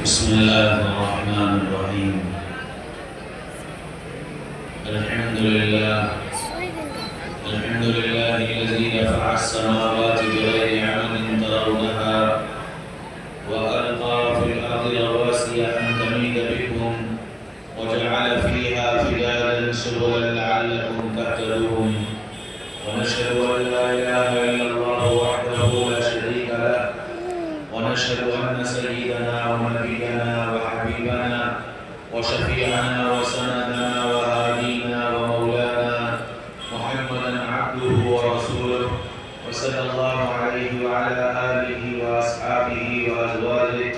بسم الله الرحمن الرحيم. الحمد لله الذي رفع السماوات بغير عمد ترونها وألقى في الأرض رواسي أن تميد بكم وجعل فيها فجاجا سبلا لعلكم تهتدون، ونشهد أن لا إله إلا الله وحده لا شريك له، ونشهد أن سيدنا ونبينا وحبيبنا وشفيعنا وسندنا وهادينا ومولانا محمدا عبده ورسوله، وصلى الله عليه وعلى آله وأصحابه وأزواجه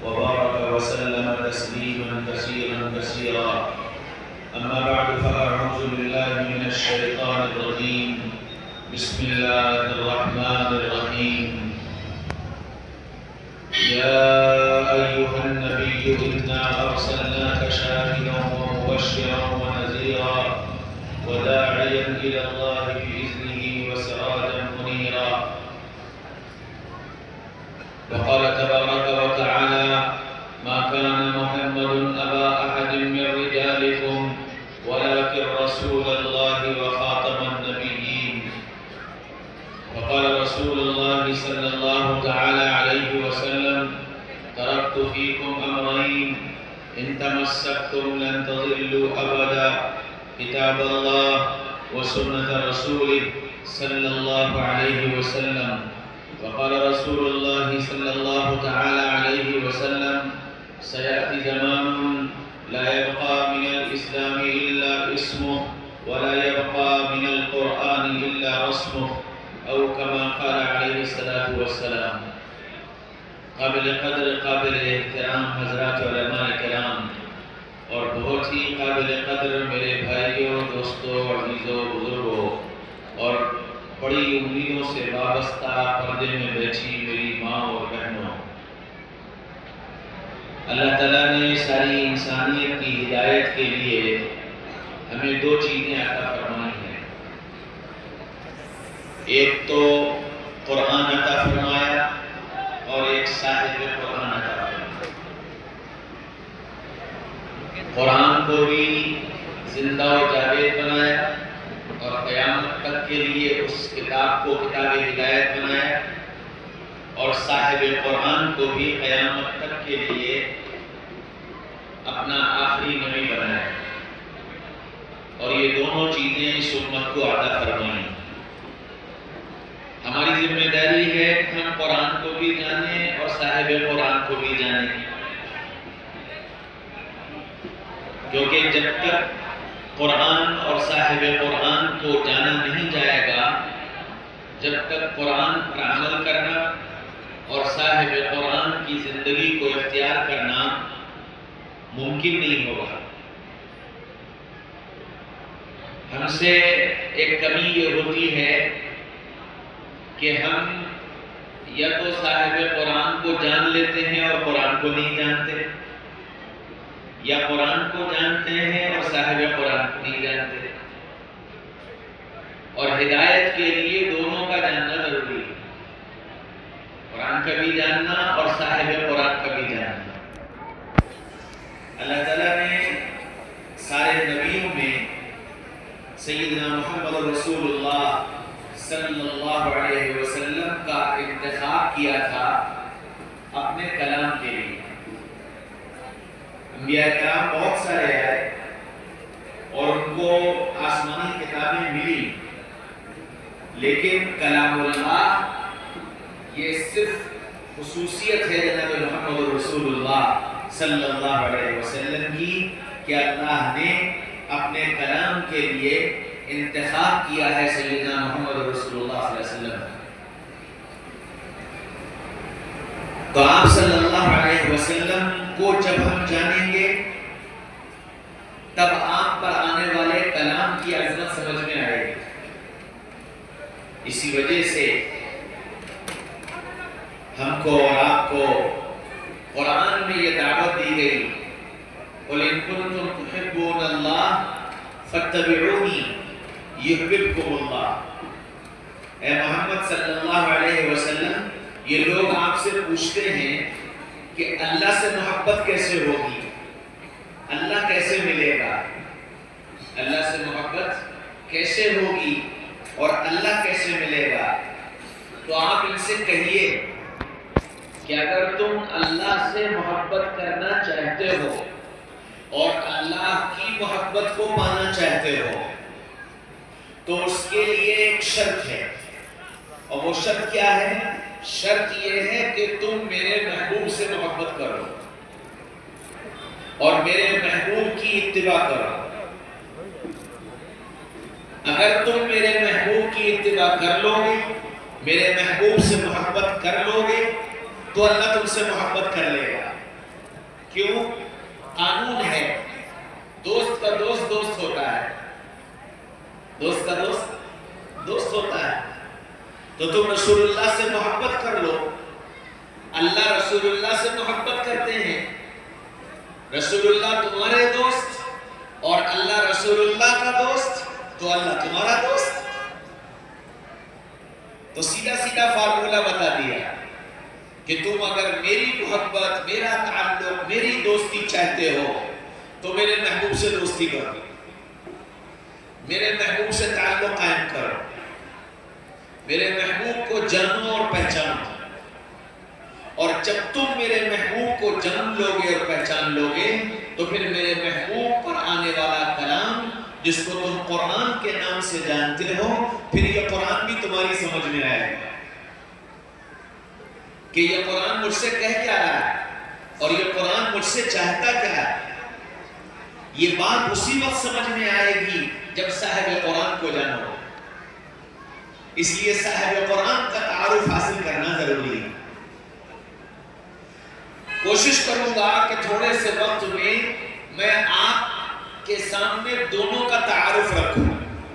وبارك وسلم تسليما كثيرا كثيرا. أما بعد، فأعوذ بالله من الشيطان الرجيم. بسم الله الرحمن الرحيم. يا أيها النبي إنا أرسلناك شاهدا ومبشرا ونذيرا وداعيا إلى الله بإذنه وسراجا منيرا. وقال تبارك وتعالى: ما كان محمد أبا أحد من رجالكم ولكن رسول الله وخاتم النبيين. وقال رسول الله صلى الله تعالى عليه وسلم: تركت فيكم أمرين إن تمسكتم لن تضلوا أبدا، كتاب الله وسنة رسوله صلى الله عليه وسلم. وقال رسول الله صلى الله تعالى عليه وسلم: سيأتي زمان لا يبقى من الإسلام إلا اسمه ولا يبقى من القرآن إلا رسمه، أو كما قال عليه الصلاة والسلام. قابل قدر، قابل احترام حضرات علماء کرام اور بہت ہی قابل قدر میرے بھائیوں، دوستوں، عزیزوں، بزرگوں اور بڑی امیدوں سے وابستہ پردے میں بیٹھی میری ماں اور بہنوں، اللہ تعالیٰ نے ساری انسانیت کی ہدایت کے لیے ہمیں دو چیزیں عطا فرمائی ہیں. ایک تو قرآن عطا فرمایا اور ایک صاحب قرآن عطا فرمایا. قرآن کو بھی زندہ و جاوید بنایا اور قیامت تک کے لیے اس کتاب کو کتاب ہدایت بنایا، اور صاحب قرآن کو بھی قیامت تک کے لیے اپنا آخری نبی بنایا. اور یہ دونوں چیزیں اس امت کو عطا فرمائیں. ہماری ذمہ داری ہے کہ ہم قرآن کو بھی جانیں اور صاحب قرآن کو بھی جانیں، کیونکہ جب تک قرآن اور صاحب قرآن کو جانا نہیں جائے گا، جب تک قرآن پر عمل کرنا اور صاحب قرآن کی زندگی کو اختیار کرنا ممکن نہیں ہوگا. ہم سے ایک کمی یہ ہوتی ہے کہ ہم یا تو صاحب قرآن کو جان لیتے ہیں اور قرآن کو نہیں جانتے، یا قرآن کو جانتے ہیں اور صاحب قرآن کو نہیں جانتے. اور ہدایت کے لیے دونوں کا جاننا ضروری ہے، قرآن کا بھی جاننا اور صاحب قرآن کا بھی جاننا. اللہ تعالیٰ نے سارے نبیوں میں سیدنا محمد رسول اللہ صلی اللہ علیہ وسلم کا انتخاب کیا تھا اپنے کلام کے لیے. انبیاء کرام بہت سارے آئے اور ان کو آسمانی کتابیں ملی، لیکن کلام اللہ یہ صرف خصوصیت ہے جناب محمد رسول اللہ صلی اللہ علیہ وسلم کی کہ اللہ نے اپنے کلام کے لیے انتخاب کیا ہے سیدنا محمد رسول اللہ صلی اللہ علیہ وسلم. تو آپ صلی اللہ علیہ وسلم کو جب ہم جانیں گے تب آپ پر آنے والے کلام کی عظمت سمجھ میں آئے گی. اسی وجہ سے ہم کو اور آپ کو قرآن میں یہ دعوت دی گئی: قُلْ إِن كُنتُمْ تُحِبُّونَ اللَّهَ فَاتَّبِعُونِي يُحْبِبْكُمُ اللَّهُ. اے محمد صلی اللہ علیہ وسلم، یہ لوگ آپ سے پوچھتے ہیں کہ اللہ سے محبت کیسے ہوگی، اللہ کیسے ملے گا، اللہ سے محبت کیسے ہوگی اور اللہ کیسے ملے گا؟ تو آپ ان سے کہیے کہ اگر تم اللہ سے محبت کرنا چاہتے ہو اور اللہ کی محبت کو پانا چاہتے ہو تو اس کے لیے ایک شرط ہے، اور وہ شرط کیا ہے؟ شرط یہ ہے کہ تم میرے محبوب سے محبت کرو اور میرے محبوب کی اتباع کرو۔ اگر تم میرے محبوب کی اتباع کر لو گے، میرے محبوب سے محبت کر لو گے تو اللہ تم سے محبت کر لے گا۔ کیوں؟ قانون ہے، دوست کا دوست دوست ہوتا ہے، دوست کا دوست دوست ہوتا ہے۔ تو تم رسول اللہ سے محبت کر لو، اللہ رسول اللہ سے محبت کرتے ہیں، رسول اللہ تمہارے دوست اور اللہ رسول اللہ کا دوست تو اللہ تمہارا دوست۔ تو سیدھا سیدھا فارمولہ بتا دیا کہ تم اگر میری محبت، میرا تعلق، میری دوستی چاہتے ہو تو میرے محبوب سے دوستی کرو، میرے محبوب سے تعلق قائم کرو، میرے محبوب کو جانو اور پہچانو۔ اور جب تم میرے محبوب کو جان لو گے اور پہچان لو گے تو پھر میرے محبوب پر آنے والا کلام جس کو تم قرآن کے نام سے جانتے ہو، پھر یہ قرآن بھی تمہاری سمجھ میں آئے گا کہ یہ قرآن مجھ سے کہہ کیا رہا ہے اور یہ قرآن مجھ سے چاہتا کیا ہے۔ یہ بات اسی وقت سمجھ میں آئے گی جب صاحب قرآن کو جانو۔ اس لیے صاحب قرآن کا تعارف حاصل کرنا ضروری ہے۔ کوشش کروں گا کہ تھوڑے سے وقت میں آپ کے سامنے دونوں کا تعارف رکھوں،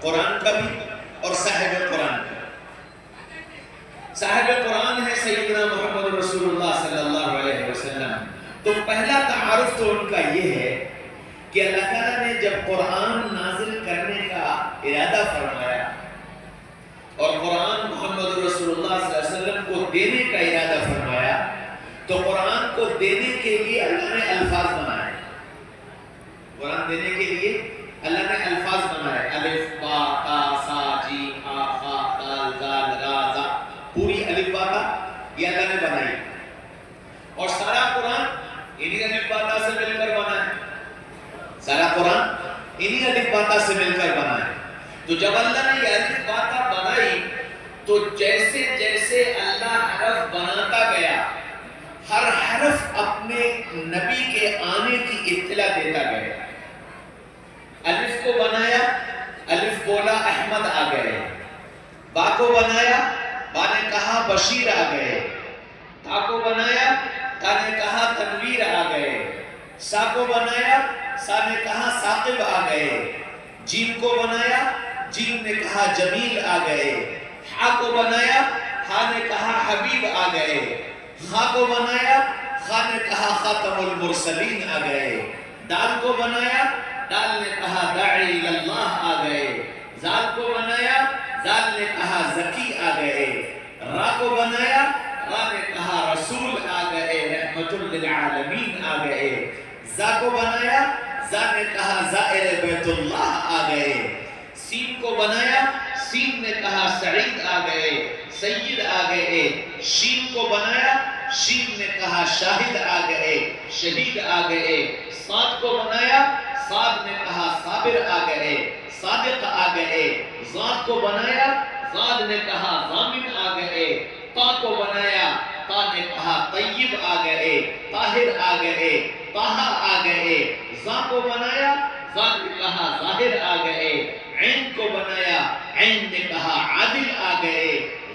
قرآن کا بھی اور صاحب قرآن کا۔ صاحب قرآن ہے سیدنا محمد رسول اللہ صلی اللہ علیہ وسلم۔ تو پہلا تعارف تو ان کا یہ ہے کہ اللہ تعالیٰ نے جب قرآن نازل کرنے کا ارادہ فرمایا اور قرآن محمد رسول اللہ صلی اللہ علیہ وسلم کو دینے کا ارادہ فرمایا تو قرآن کو دینے کے لیے اللہ نے الفاظ بنائے۔ قرآن دینے کے لیے اللہ نے الفاظ بنائے، الف با تا سا جیم ہا خا دال زال را زا، پوری الف با تا یہ اللہ نے بنائی، اور سارا قرآن انہی الف با تا سے مل کر بنا ہے، سارا قرآن انہی الف با تا سے مل کر بنا ہے۔ تو جب اللہ نے یہ الف با تا بنائی تو جیسے جیسے اللہ حرف بناتا گیا ہر حرف اپنے نبی کے آنے کی اطلاع دیتا گیا۔ الف کو بنایا، الف بولا احمد آ گئے، با کو بنایا، با نے کہا بشیر آ گئے، تا کو بنایا، تا نے کہا تنویر آ گئے، سا کو بنایا، سا نے کہا ثاقب آ گئے، جیم کو بنایا، جیم نے کہا جمیل آ گئے، ہا کو بنایا، ہا نے کہا حبیب آ گئے، خا کو بنایا، خا نے کہا خاتم المرسلین آ گئے، دال کو بنایا، دال نے کہا داعی اللہ آ گئے، زال کو بنایا، زال نے کہا زکی آ گئے، را کو بنایا، را نے کہا رسول آ گئے، رحمت للعالمین آ گئے، زا کو بنایا، زا نے کہا زائر بیت اللہ آ گئے، سین کو بنایا، سین نے کہا سعید آ گئے، سید آ گئے، شین کو بنایا، شین نے کہا شاہد آ گئے، شہید آ گئے، صاد کو بنایا، صاد نے کہا صابر آ گئے، صادق آ گئے، ضاد کو بنایا، ضاد نے کہا ضامن آ گئے، تا کو بنایا، تا نے کہا طیب آ گئے، طاہر آ گئے، طاہا آ گئے، ذا کو بنایا، ذا نے کہا ظاہر آ گئے، عین کو بنایا، عین نے کہا عادل آ گئے،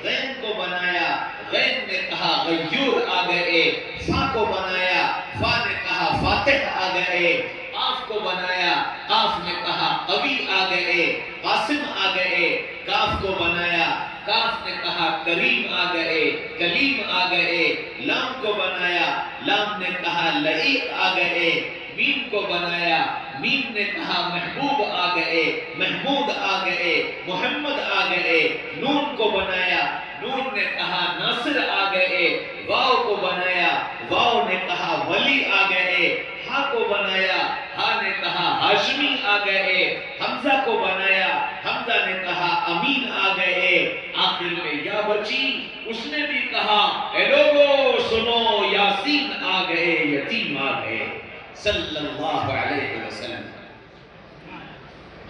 غین کو بنایا، غین نے کہا غیور آ گئے، فا کو بنایا، فا نے کہا فاتح آ گئے، قاف کو بنایا، قاف نے کہا قوی آ گئے، قاسم آ گئے، کاف کو بنایا، کاف نے کہا کریم آ گئے، کلیم آ گئے، لام کو بنایا، لام نے کہا لئیق آ گئے، میم کو بنایا، میم نے کہا محبوب آ گئے، محمود آ گئے، محمد آ گئے، نون کو بنایا، نون نے کہا ناصر آ گئے، واو کو بنایا، واو نے کہا بچی اس نے بھی کہا اے لوگو سنو یاسین آ گئے یتیم آ گئے صلی اللہ علیہ وسلم۔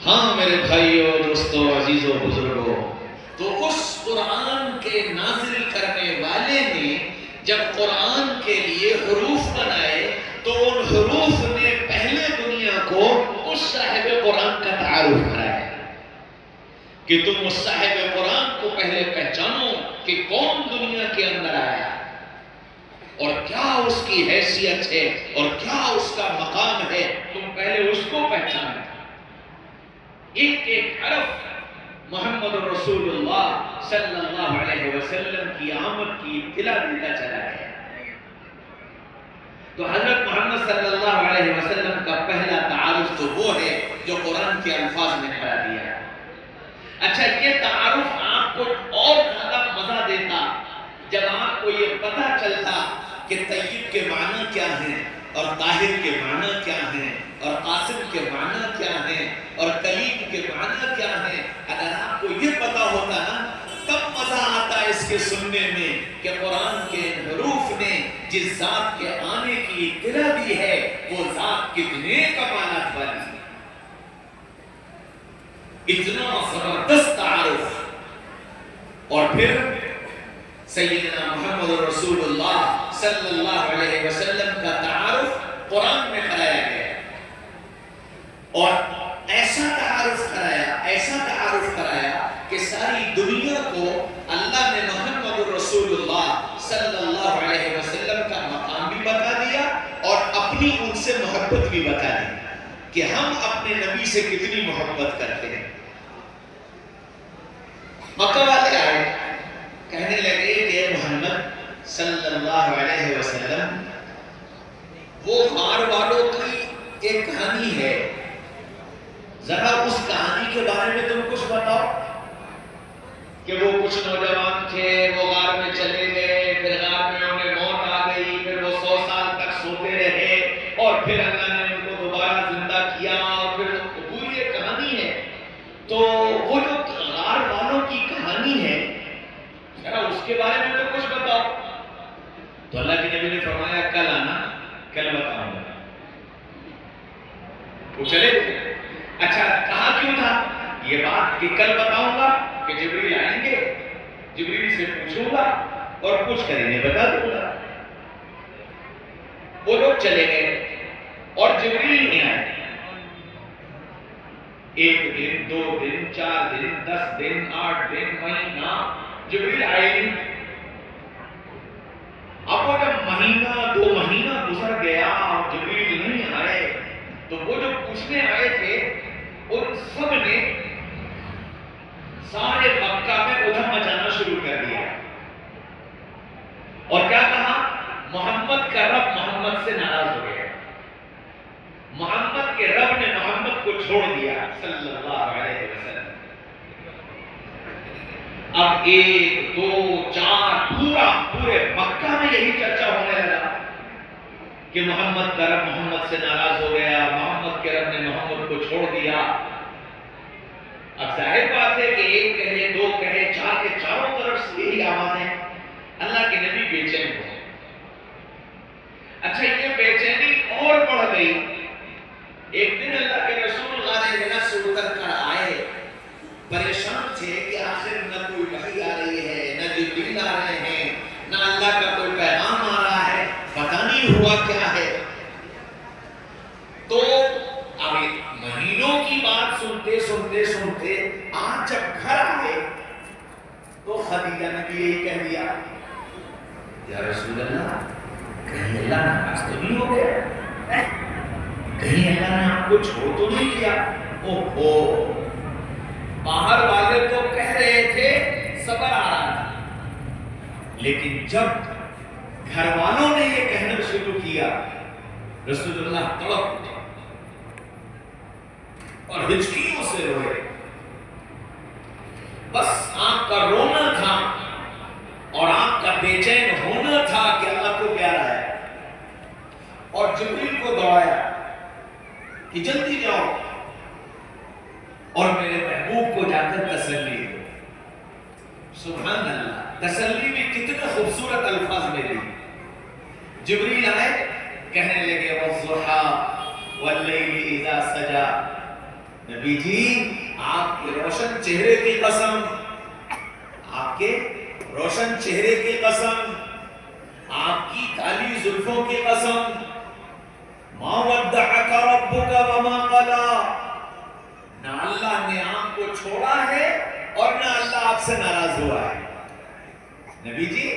ہاں میرے بھائیو دوستو عزیزو بزرگو، تو اس قرآن کے نازل کرنے والے نے جب قرآن کے لیے حروف بنائے تو ان حروف نے پہلے دنیا کو اس صاحب قرآن کا تعارف کرایا کہ تم اس صاحب قرآن کو پہلے پہچانو کہ کون دنیا کے اندر آیا اور کیا اس کی حیثیت ہے اور کیا اس کا مقام ہے، تم پہلے اس کو پہچانو۔ ایک ایک حرف محمد رسول اللہ صلی اللہ علیہ وسلم کی آمد کی اطلاع دیتا چلا ہے۔ تو حضرت محمد صلی اللہ علیہ وسلم کا پہلا تعارف تو وہ ہے جو قرآن کے الفاظ میں کرا دیا ہے۔ اچھا، یہ تعارف آپ کو اور زیادہ مزہ دیتا جب آپ کو یہ پتہ چلتا کہ طیب کے معنی کیا ہیں اور طاہر کے معنی کیا ہیں اور قاسم کے معنی کیا ہیں اور کلیم کے معنی کیا ہیں۔ اگر آپ کو یہ پتہ ہوتا نا تب مزہ آتا اس کے سننے میں کہ قرآن کے حروف نے جس ذات کے آنے کی اطلاع دی ہے وہ ذات کتنے کمالات والی ہے، اتنا زبردست تعارف۔ اور پھر سیدنا محمد رسول اللہ صلی اللہ علیہ وسلم کا تعارف قرآن میں کرایا گیا اور ایسا تعارف کرایا کہ ساری دنیا کو اللہ نے محمد رسول اللہ صلی اللہ علیہ وسلم کا مقام بھی بتا دیا اور اپنی ان سے محبت بھی بتا دی کہ ہم اپنے نبی سے کتنی محبت کرتے ہیں۔ مکہ والے آئے، کہنے لگے کہ محمد صلی اللہ علیہ وسلم وہ غار والوں کی ایک کہانی ہے، ذرا اس کہانی کے بارے میں تم کچھ بتاؤ کہ وہ کچھ نوجوان تھے، وہ غار میں چلے گئے، پھر غار میں انہیں موت آ گئی، پھر وہ 100 سال تک سوتے رہے اور پھر اللہ نے ان کو دوبارہ زندہ کیا اور پھر پوری ایک کہانی ہے۔ تو وہ جو غار والوں کی کہانی ہے ذرا اس کے بارے میں تو کچھ بتاؤ۔ تو اللہ کے نبی نے فرمایا کل آنا، کل بتاؤں گا۔ وہ چلے گئے۔ اچھا، کہا کیوں تھا یہ بات کہ کل بتاؤں گا کہ جبریل آئیں گے، جبریل سے پوچھوں گا اور کچھ کریں گے بتا دوں گا۔ وہ لوگ چلے گئے اور جبریل نہیں آئے۔ 1 دن 2 دن 4 دن 10 دن 8 دن مہینہ جبریل آئے نہیں۔ اب وہ جب مہینہ 2 مہینہ گزر گیا اور جبریل نہیں آئے تو وہ جو پوچھنے آئے تھے ان سب نے سارے مکہ میں ادھم مچانا شروع کر دیا اور کیا کہا، محمد کا رب محمد سے ناراض ہو گیا، محمد کے رب نے محمد کو چھوڑ دیا صلی اللہ علیہ وسلم۔ اب 1 2 4 پورے مکہ میں یہی چرچا ہونے لگا کہ محمد کا رب محمد سے ناراض ہو گیا، محمد کے رب نے محمد کو چھوڑ دیا۔ اب ظاہر بات ہے کہ 1 کہے 2 کہے 4 کے چاروں طرف سے یہی آوازیں، اللہ کے نبی بے چین ہو۔ اچھا، یہ بے چینی اور بڑھ گئی۔ ایک دن اللہ کے رسول غار حرا سے اتر کر آئے، پریشان تھے کہ آخر نہ کوئی وحی آ رہی ہے، نہ جبریل آ رہے ہیں، نہ اللہ کا کوئی پیغام آ رہا ہے، پتہ نہیں ہوا کیا ہے۔ تو اب مہینوں کی بات سنتے آج جب گھر آئے تو خدیجہ نے بھی یہی کہہ دیا، یا رسول اللہ کہیں اللہ ناراض تو نہیں ہو گیا، کہیں اللہ نے آپ کو چھوڑ تو نہیں کیا؟ اوہو، باہر والے تو کہہ رہے تھے صبر آ رہا تھا، لیکن جب گھر والوں نے یہ کہنا شروع کیا رسول اللہ تڑپ اٹھے اور ہچکیوں سے روئے۔ بس آپ کا رونا تھا اور آپ کا بے چین ہونا تھا کہ اللہ کو پیارا ہے، اور جبریل کو دوڑایا کہ جلدی جاؤ اور میرے محبوب کو جا کر تسلی دو۔ سبحان اللہ، تسلی بھی کتنے خوبصورت الفاظ میں دی۔ جبریل آئے، کہنے لگے والضحیٰ واللیل اذا سجا، نبی جی آپ کے روشن چہرے کی قسم، آپ کے روشن چہرے کی قسم، آپ کی کالی زلفوں کی قسم، ما ودعک ربک وما قلا، نہ اللہ نے آپ کو چھوڑا ہے اور نہ اللہ آپ سے ناراض ہوا ہے۔ نبی جی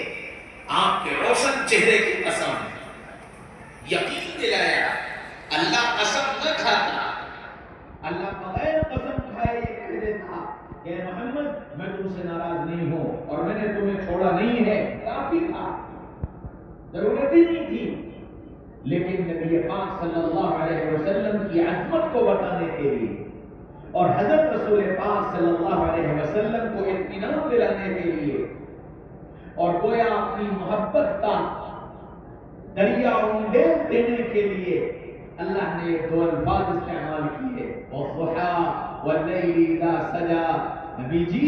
آپ کے روشن چہرے کی قسم، یقین دلایا اللہ قسم نہ کھاتا، اللہ بغیر قسم کھائے یہ کہہ دیتا کہ محمد میں تم سے ناراض نہیں ہوں اور میں نے تمہیں چھوڑا نہیں ہے، کافی تھا، ضرورت ہی نہیں تھی۔ لیکن نبی پاک صلی اللہ علیہ وسلم کی عظمت کو بتانے کے لیے اور حضرت رسول پاک صلی اللہ علیہ وسلم کو اطمینان دلانے کے لیے اور گویا اپنی محبت کا دریا انڈیل دینے کے لیے اللہ نے دو الفاظ استعمال کیے، والضحیٰ واللیل اذا سجا، نبی جی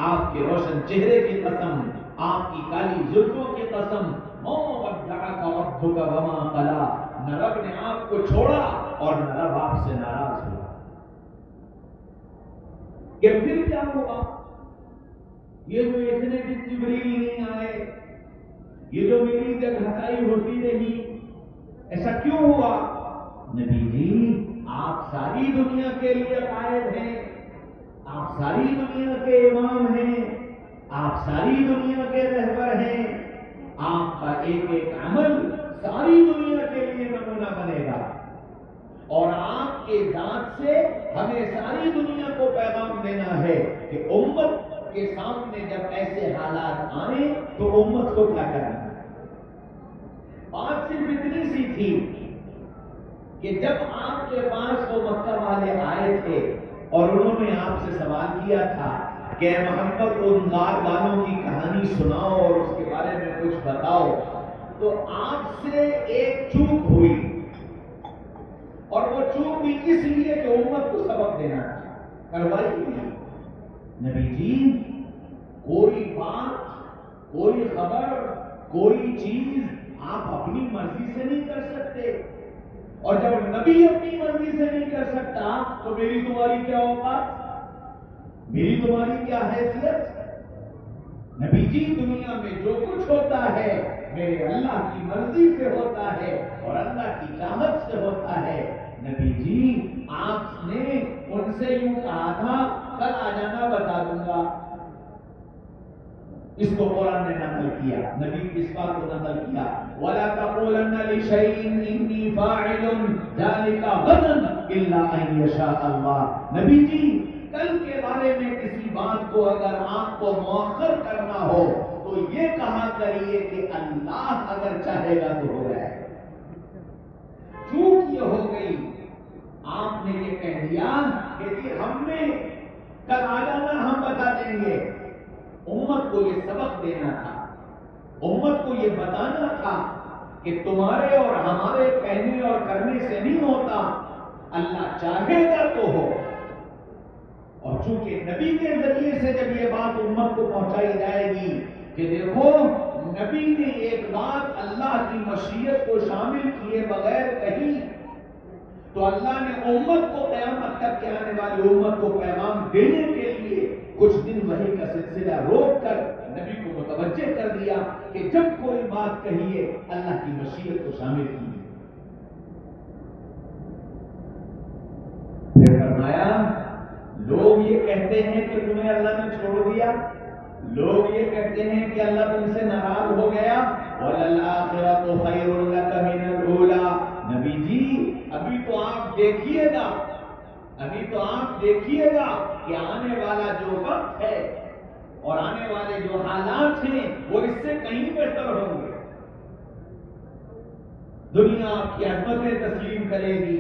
آپ کے روشن چہرے کی قسم، آپ کی کالی زلفوں کی قسم، ما ودعک ربک وما قلا، نہ رب نے آپ کو چھوڑا اور نہ رب آپ سے ناراض ہوا۔ کہ پھر کیا ہوا؟ یہ جو اتنے دن جبریل نہیں آئے، یہ جو میری جگ ہسائی ہوتی رہی، ایسا کیوں ہوا؟ نبی جی آپ ساری دنیا کے لیے قائد ہیں، آپ ساری دنیا کے امام ہیں، آپ ساری دنیا کے رہبر ہیں، آپ کا ایک ایک عمل ساری دنیا کے لیے نمونہ بنے گا، اور آپ کے ذات سے ہمیں ساری دنیا کو پیغام دینا ہے کہ امت کے سامنے جب ایسے حالات آئیں تو امت کو کیا کرنا ہے۔ بات صرف اتنی سی تھی کہ جب آپ کے پاس وہ مکہ والے آئے تھے اور انہوں نے آپ سے سوال کیا تھا کہ محمد ان غار والوں کی کہانی سناؤ اور اس کے بارے میں کچھ بتاؤ، تو آپ سے ایک چوک ہوئی، اور وہ چوک بھی اس لیے کہ امت کو سبق دینا کروائی نہیں۔ نبی جی کوئی بات، کوئی خبر، کوئی چیز آپ اپنی مرضی سے نہیں کر سکتے، اور جب نبی اپنی مرضی سے نہیں کر سکتا تو میری تمہاری کیا اوقات، میری تمہاری کیا حیثیت؟ نبی جی دنیا میں جو کچھ ہوتا ہے میرے اللہ کی مرضی سے ہوتا ہے اور اللہ کی چاہت سے ہوتا ہے۔ نبی جی آپ نے ان سے یوں کہا تھا کل آ جانا بتا دوں گا، اس کو قرآن نے نقل کیا، نبی اس بات کو نقل کیا، وَلَا تَقُولَنَّ لِشَيْءٍ إِنِّي فَاعِلٌ ذَلِكَ غَدًا إِلَّا أَن يَشَاءَ اللَّهُ۔ نبی جی کل کے بارے میں کسی بات کو اگر آپ کو مؤخر کرنا ہو تو یہ کہا کریے کہ اللہ اگر چاہے گا تو ہو جائے گا۔ چوک یہ ہو گئی، آپ نے یہ کہہ دیا کہ جی ہم نے کل آ جانا، ہم بتا دیں گے۔ امت کو یہ سبق دینا تھا، امت کو یہ بتانا تھا کہ تمہارے اور ہمارے کہنے اور کرنے سے نہیں ہوتا، اللہ چاہے گا تو ہو۔ اور چونکہ نبی کے ذریعے سے جب یہ بات امت کو پہنچائی جائے گی کہ دیکھو نبی نے ایک بات اللہ کی مشیت کو شامل کیے بغیر کہی، تو اللہ نے امت کو قیامت تک کے آنے والی امت کو پیغام دینے کے لیے کچھ دن وحی کا سلسلہ روک کر نبی کو متوجہ کر دیا کہ جب کوئی بات کہیے اللہ کی مشیت کو شامل کیجیے۔ پھر فرمایا لوگ یہ کہتے ہیں کہ تمہیں اللہ نے چھوڑ دیا، لوگ یہ کہتے ہیں کہ اللہ تم سے ناراض ہو گیا، وَلَلْآخِرَةُ خَيْرٌ لَكَ مِنَ الْأُولَىٰ۔ نبی جی ابھی تو آپ دیکھیے گا، ابھی تو آپ دیکھیے گا کہ آنے والا جو وقت ہے اور آنے والے جو حالات ہیں وہ اس سے کہیں بہتر ہوں گے۔ دنیا آپ کی عظمتیں تسلیم کرے گی،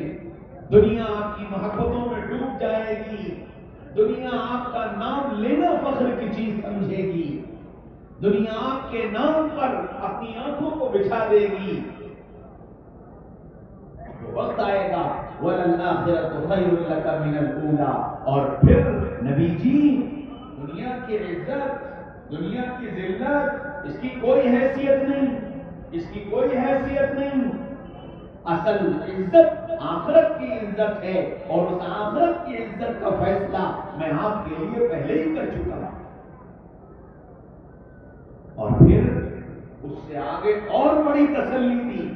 دنیا آپ کی محبتوں میں ڈوب جائے گی، دنیا آپ کا نام لینا فخر کی چیز سمجھے گی، دنیا آپ کے نام پر اپنی آنکھوں کو بچھا دے گی۔ وقت آئے گا وَلَلْآخِرَةُ خَيْرٌ لَكَ مِنَ الْأُولَىٰ، اور پھر نبی جی دنیا کی عزت، دنیا کی ذلت اس کی کوئی حیثیت نہیں، اس کی کوئی حیثیت نہیں. اصل عزت آخرت کی عزت ہے، اور اس آخرت کی عزت کا فیصلہ میں آپ کے لیے پہلے ہی کر چکا ہوں. اور پھر اس سے آگے اور بڑی تسلی دی.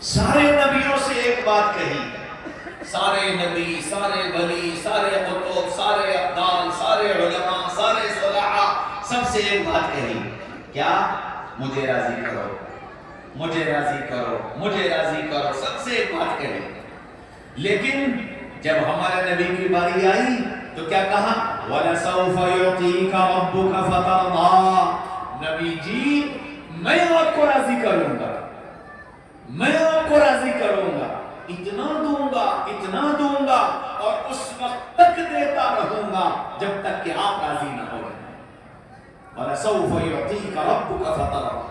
سارے نبیوں سے ایک بات کہی، سارے نبی، سارے ولی، سارے قطب، سارے ابدال، سارے علماء، سارے صلحاء، سب سے ایک بات کہی، کیا؟ مجھے راضی کرو، مجھے راضی کرو، مجھے راضی کرو، سب سے ایک بات کہی. لیکن جب ہمارے نبی کی باری آئی تو کیا کہا؟ وَلَسَوْفَ يُعْطِيكَ رَبُّكَ فَتَرْضَىٰ. نبی جی میں آپ کو راضی کروں گا، میں آپ کو راضی کروں گا، اتنا دوں گا، اتنا دوں گا، اور اس وقت تک دیتا رہوں گا جب تک کہ آپ راضی نہ ہو جائیں. وَلَسَوْفَ يُعْطِيكَ رَبُّكَ فَتَرْضَىٰ.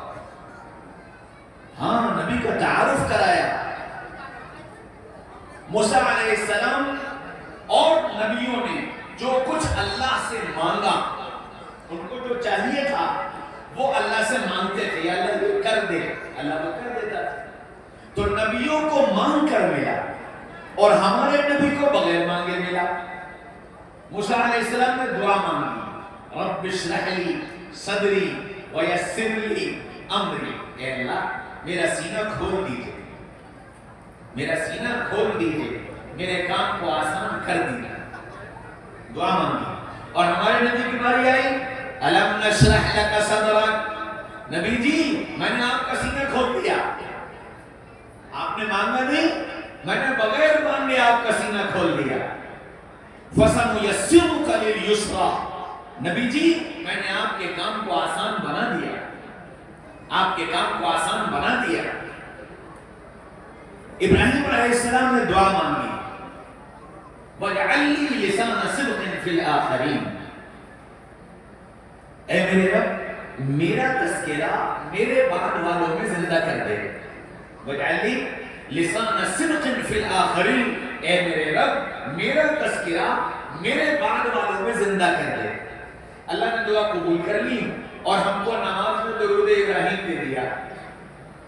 ہاں، نبی کا تعارف کرایا. موسیٰ علیہ السلام اور نبیوں نے جو کچھ اللہ سے مانگا، ان کو جو چاہیے تھا وہ اللہ سے مانگتے تھے، یا اللہ یہ کر دے، اللہ وہ کر دیتا تھا. تو نبیوں کو مانگ کر ملا اور ہمارے نبی کو بغیر مانگے ملا. موسیٰ علیہ السلام نے دعا مانگی، رب اشرح لی صدری ویسر لی امری. اے اللہ میرا سینہ کھول دیجئے، میرا سینہ کھول دیجئے، میرے کام کو آسان کر دیجئے. دعا مانگی. اور ہمارے نبی کی باری آئی، الم نشرح لک صدرک. نبی جی میں نے آپ کا سینہ کھول دیا. آپ نے مانگا نہیں، میں نے بغیر مانگے آپ کا سینہ کھول دیا. فَسَنُيَسِّرُكَ لِلْيُسْرَىٰ. نبی جی میں نے آپ کے کام کو آسان بنا دیا، آپ کے کام کو آسان بنا دیا. ابراہیم علیہ السلام نے دعا مانگی، وَاجْعَلْ لِي لِسَانَ صِدْقٍ فِي الْآخِرِينَ. اے میرے رب میرا تذکرہ میرے بعد والوں میں زندہ کر دے. وَاجْعَلْ لِي لِسَانَ صِدْقٍ فِي الْآخِرِينَ. اے میرے رب میرا تذکرہ میرے بعد والوں میں زندہ کر دے. اللہ نے دعا قبول کر لی اور ہم کو نماز میں درود ابراہیم دے دیا.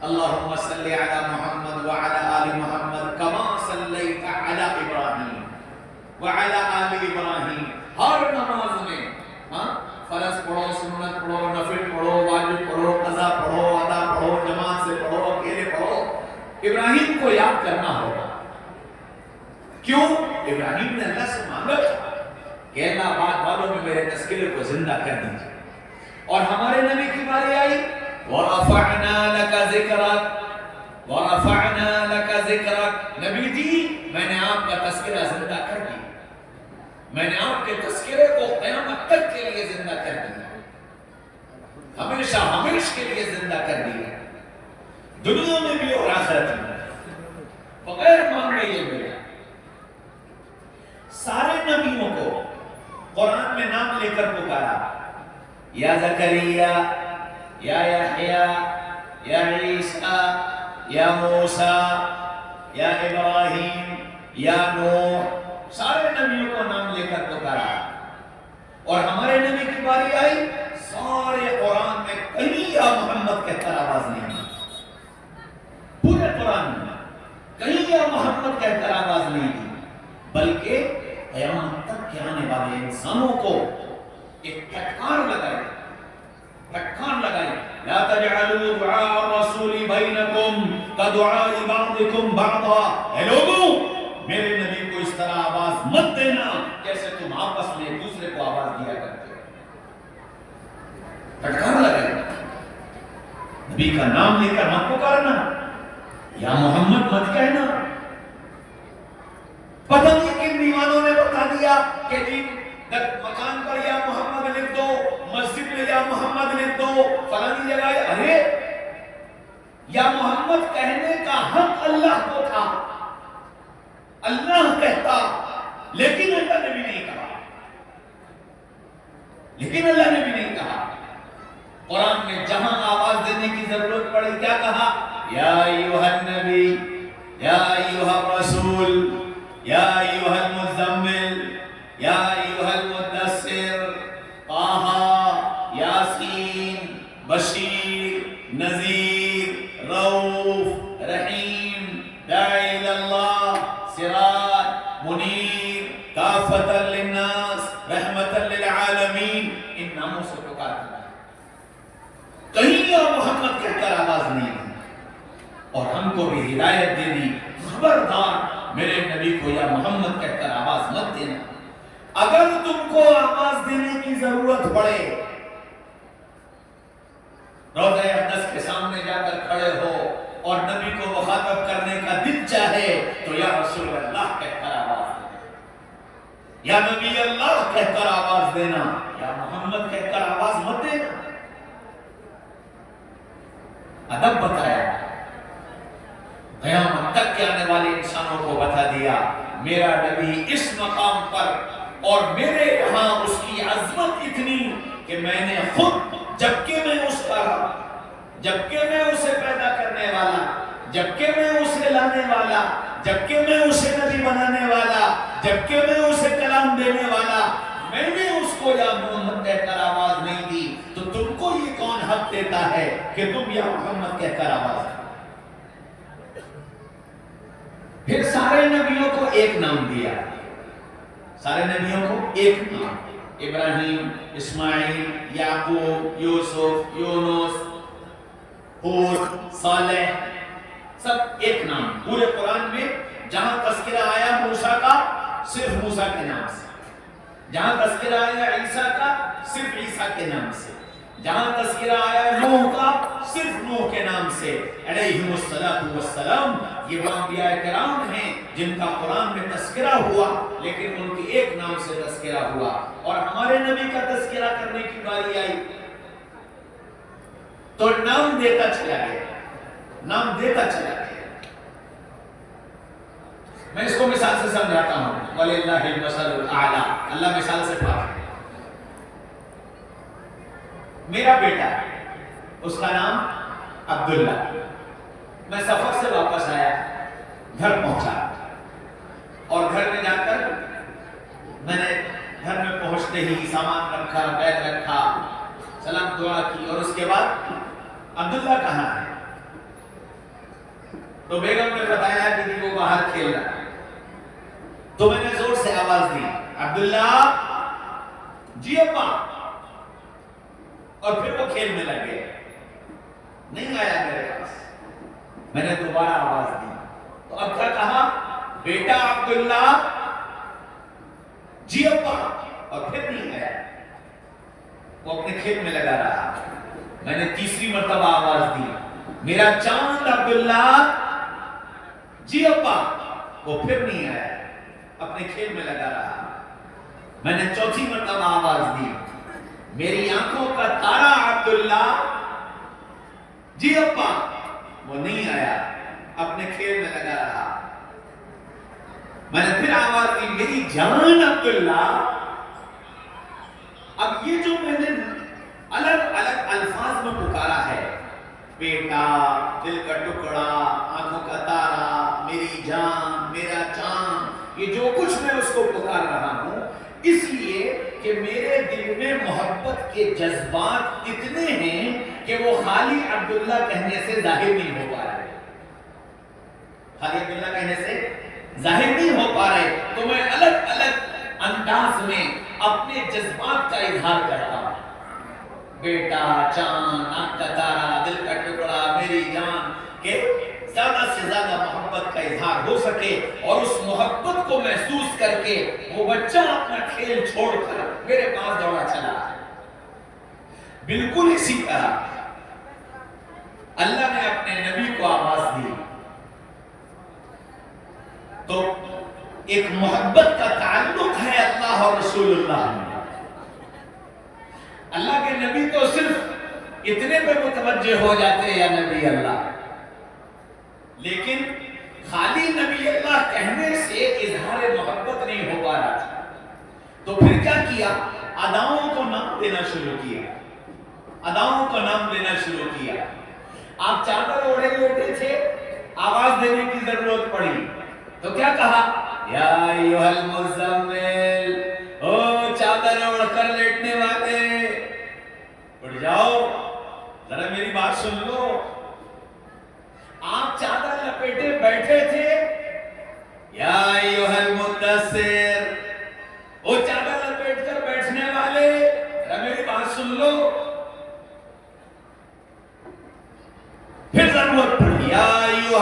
اللہم صلی علی محمد وعلی آل محمد کما صلیت علی ابراہیم وعلی آل ابراہیم. ہر نماز میں فرض پڑھو، سنت پڑھو، نفل پڑھو، واجب پڑھو، قضا پڑھو، ادا پڑھو، جماعت سے پڑھو، اکیلے پڑھو، ابراہیم کو یاد کرنا ہوگا. کیوں؟ ابراہیم نے اللہ سے مانگا کہ اللہ بعد والوں میں میرے تذکرے کو زندہ کر دیجیے. اور ہمارے نبی کی باری آئی، وَرَفَعْنَا لَكَ ذِكْرَكَ وَرَفَعْنَا لَكَ ذِكْرَكَ. نبی جی میں نے آپ کا تذکرہ زندہ کر دیا، میں نے آپ کے تذکرے کو قیامت تک کے لیے زندہ کر دیا، ہمیشہ ہمیشہ کے لیے زندہ کر دیا، دنیا میں بھی اور آخرت میں بغیر مانگے یہ ملا. سارے نبیوں کو قرآن میں نام لے کر پکارا، یا زکریا، یا یحییٰ، یا عیسیٰ، یا موسیٰ، یا ابراہیم، یا نوح. سارے نبیوں کو نام لے کر پکارا. اور ہمارے نبی کی باری آئی، سارے قرآن میں کہیں یا محمد کہتا آواز نہیں آئی. پورے قرآن میں کہیں یا محمد کہتا آواز نہیں دی، بلکہ قیامت تک کے آنے والے انسانوں کو ایک پھٹکار لگائی، پھٹکار لگائی. لا تجعلوا دعاء الرسول بینکم کدعاء بعضکم بعضا. اے لوگوں میرے نبی کو اس طرح آواز مت دینا جیسے تم آپس میں ایک دوسرے کو آواز دیا کرتے ہو. پھٹکار لگائی. نبی کا نام لے کر مت پکارنا، یا محمد مت کہنا. پتہ نہیں کن دیوانوں نے بتا دیا کہ جی مکان پر یا محمد لکھ دو، مسجد میں یا محمد لکھ دو، فلانی جگہ. ارے یا محمد کہنے کا حق اللہ کو تھا، اللہ کہتا، لیکن اللہ نے بھی نہیں کہا، لیکن اللہ نے بھی نہیں کہا. قرآن میں جہاں آواز دینے کی ضرورت پڑی کیا کہا؟ یا ایھا النبی، یا ایھا الرسول، یا ایھا المزمل، یا ایھا المدثر، طٰہٰ رحیم، داعی اللہ، سراج منیر، کافۃ للناس، رحمۃ للعالمین، ان ناموں سے پکارتا ہے. کہیں یا محمد کہہ کر آواز نہیں دی. اور ہم کو بھی ہدایت دے دی، خبردار میرے نبی کو یا محمد کہہ کر آواز مت دینا. اگر تم کو آواز دینے کی ضرورت پڑے، روضہ اقدس کے سامنے جا کر کھڑے ہو اور نبی کو مخاطب کرنے کا دل چاہے تو یا رسول اللہ کہہ کر آواز دینا، یا نبی اللہ کہہ کر آواز دینا، یا محمد کہہ کر آواز مت دینا. ادب بتایا، قیامت تک کے آنے والے انسانوں کو بتا دیا میرا نبی اس مقام پر، اور میرے یہاں اس کی عظمت اتنی کہ میں نے خود، جبکہ میں اس کا رب، جبکہ میں اسے پیدا کرنے والا، جبکہ میں اسے لانے والا، جبکہ میں اسے نبی بنانے والا، جبکہ میں اسے کلام دینے والا، میں نے اس کو یا محمد کہہ کر آواز نہیں دی، تو تم کو یہ کون حق دیتا ہے کہ تم یا محمد کہہ کر آواز دو؟ پھر سارے نبیوں کو ایک نام دیا، سارے نبیوں کو ایک نام، ابراہیم، اسماعیل، یعقوب، یوسف، یونس، ہود، صالح، سب ایک نام. پورے قرآن میں جہاں تذکرہ آیا موسیٰ کا صرف موسیٰ کے نام سے، جہاں تذکرہ آیا عیسیٰ کا صرف عیسیٰ کے نام سے، جہاں تذکرہ آیا نوح کا صرف نوح کے نام سے علیہم السلام. یہ وہ انبیاء کرام ہیں جن کا قرآن میں تذکرہ ہوا، لیکن ان کی ایک نام سے تذکرہ ہوا. اور ہمارے نبی کا تذکرہ کرنے کی باری آئی تو نام دیتا چلا گیا، نام دیتا چلا گیا. میں اس کو مثال سے سمجھاتا ہوں. وَلِلَّهِ الْمَثَلُ الْأَعْلَى، اللہ مثال سے پاک ہے. میرا بیٹا ہے، اس کا نام عبداللہ. میں سفر سے واپس آیا، گھر پہنچا، اور گھر میں جا کر میں نے گھر میں پہنچتے ہی سامان رکھا، بیگ رکھا، سلام دعا کی، اور اس کے بعد عبداللہ کہاں ہے؟ تو بیگم نے بتایا کہ وہ باہر کھیل رہا ہے. تو میں نے زور سے آواز دی، عبداللہ، جی ابا. اور پھر وہ کھیل میں لگ گئے، نہیں آیا میرے پاس. میں نے دوبارہ آواز دی تو اب کیا کہا؟ بیٹا عبداللہ، جی ابا. اور پھر نہیں آیا، وہ اپنے کھیل میں لگا رہا. میں نے تیسری مرتبہ آواز دی، میرا چاند عبداللہ، جی ابا. وہ پھر نہیں آیا، اپنے کھیل میں لگا رہا. میں نے چوتھی مرتبہ آواز دی، میری آنکھوں کا تارا عبداللہ، جی ابا. وہ نہیں آیا، اپنے کھیل میں لگا رہا. میں نے پھر آواز دی، میری جان عبداللہ. اب یہ جو میں نے الگ الگ الفاظ میں پکارا ہے، بیٹا، دل کا ٹکڑا، آنکھوں کا تارا، میری جان، میرا چاند، یہ جو کچھ میں اس کو پکار رہا ہوں، اس لیے کہ میرے دل میں محبت کے جذبات اتنے ہیں کہ وہ خالی عبداللہ کہنے سے ظاہر نہیں ہو پا رہے. خالی عبداللہ کہنے سے ظاہر نہیں ہو پا رہے، تو میں الگ الگ انداز میں اپنے جذبات کا اظہار کرتا ہوں. بیٹا، چاند، آنکھ کا تارا، دل کا ٹکڑا، میری جان، کہ زیادہ سے زیادہ محبت کا اظہار ہو سکے، اور اس محبت کو محسوس کر کے وہ بچہ اپنا کھیل چھوڑ کر میرے پاس دوڑا چلا. بالکل اسی طرح اللہ نے اپنے نبی کو آواز دی تو ایک محبت کا تعلق ہے اللہ اور رسول اللہ میں. اللہ کے نبی تو صرف اتنے پہ متوجہ ہو جاتے ہیں، یا نبی اللہ، لیکن خالی نبی اللہ کہنے سے اظہار محبت نہیں ہو پا رہا تھا. تو پھر کیا کیا؟ اداؤں کو نام دینا شروع کیا، اداؤں کو نام دینا شروع کیا. آپ چادر اوڑھے لیٹے تھے، آواز دینے کی ضرورت پڑی تو کیا کہا؟ یا ایھا المزمل، او چادر اوڑھ کر لیٹنے والے، اٹھ جاؤ، ذرا میری بات سن لو. آپ چادر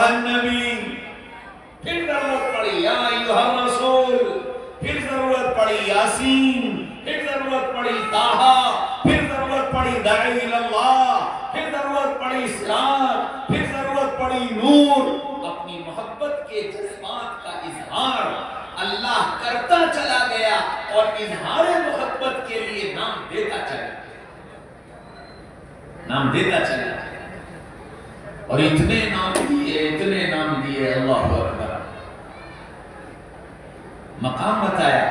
ایھا النبی، پھر ضرورت پڑی یا ایھا الرسول، پھر ضرورت پڑی یاسین، پھر ضرورت پڑی طٰہٰ، پھر ضرورت پڑی داعی اللہ، پھر ضرورت پڑی صراط، پھر ضرورت پڑی نور۔ اپنی محبت کے جذبات کا اظہار اللہ کرتا چلا گیا اور اظہار محبت کے لیے نام دیتا چلا گیا، نام دیتا چلا گیا، اور اتنے نام دیے اللہ اکبر۔ مقام بتایا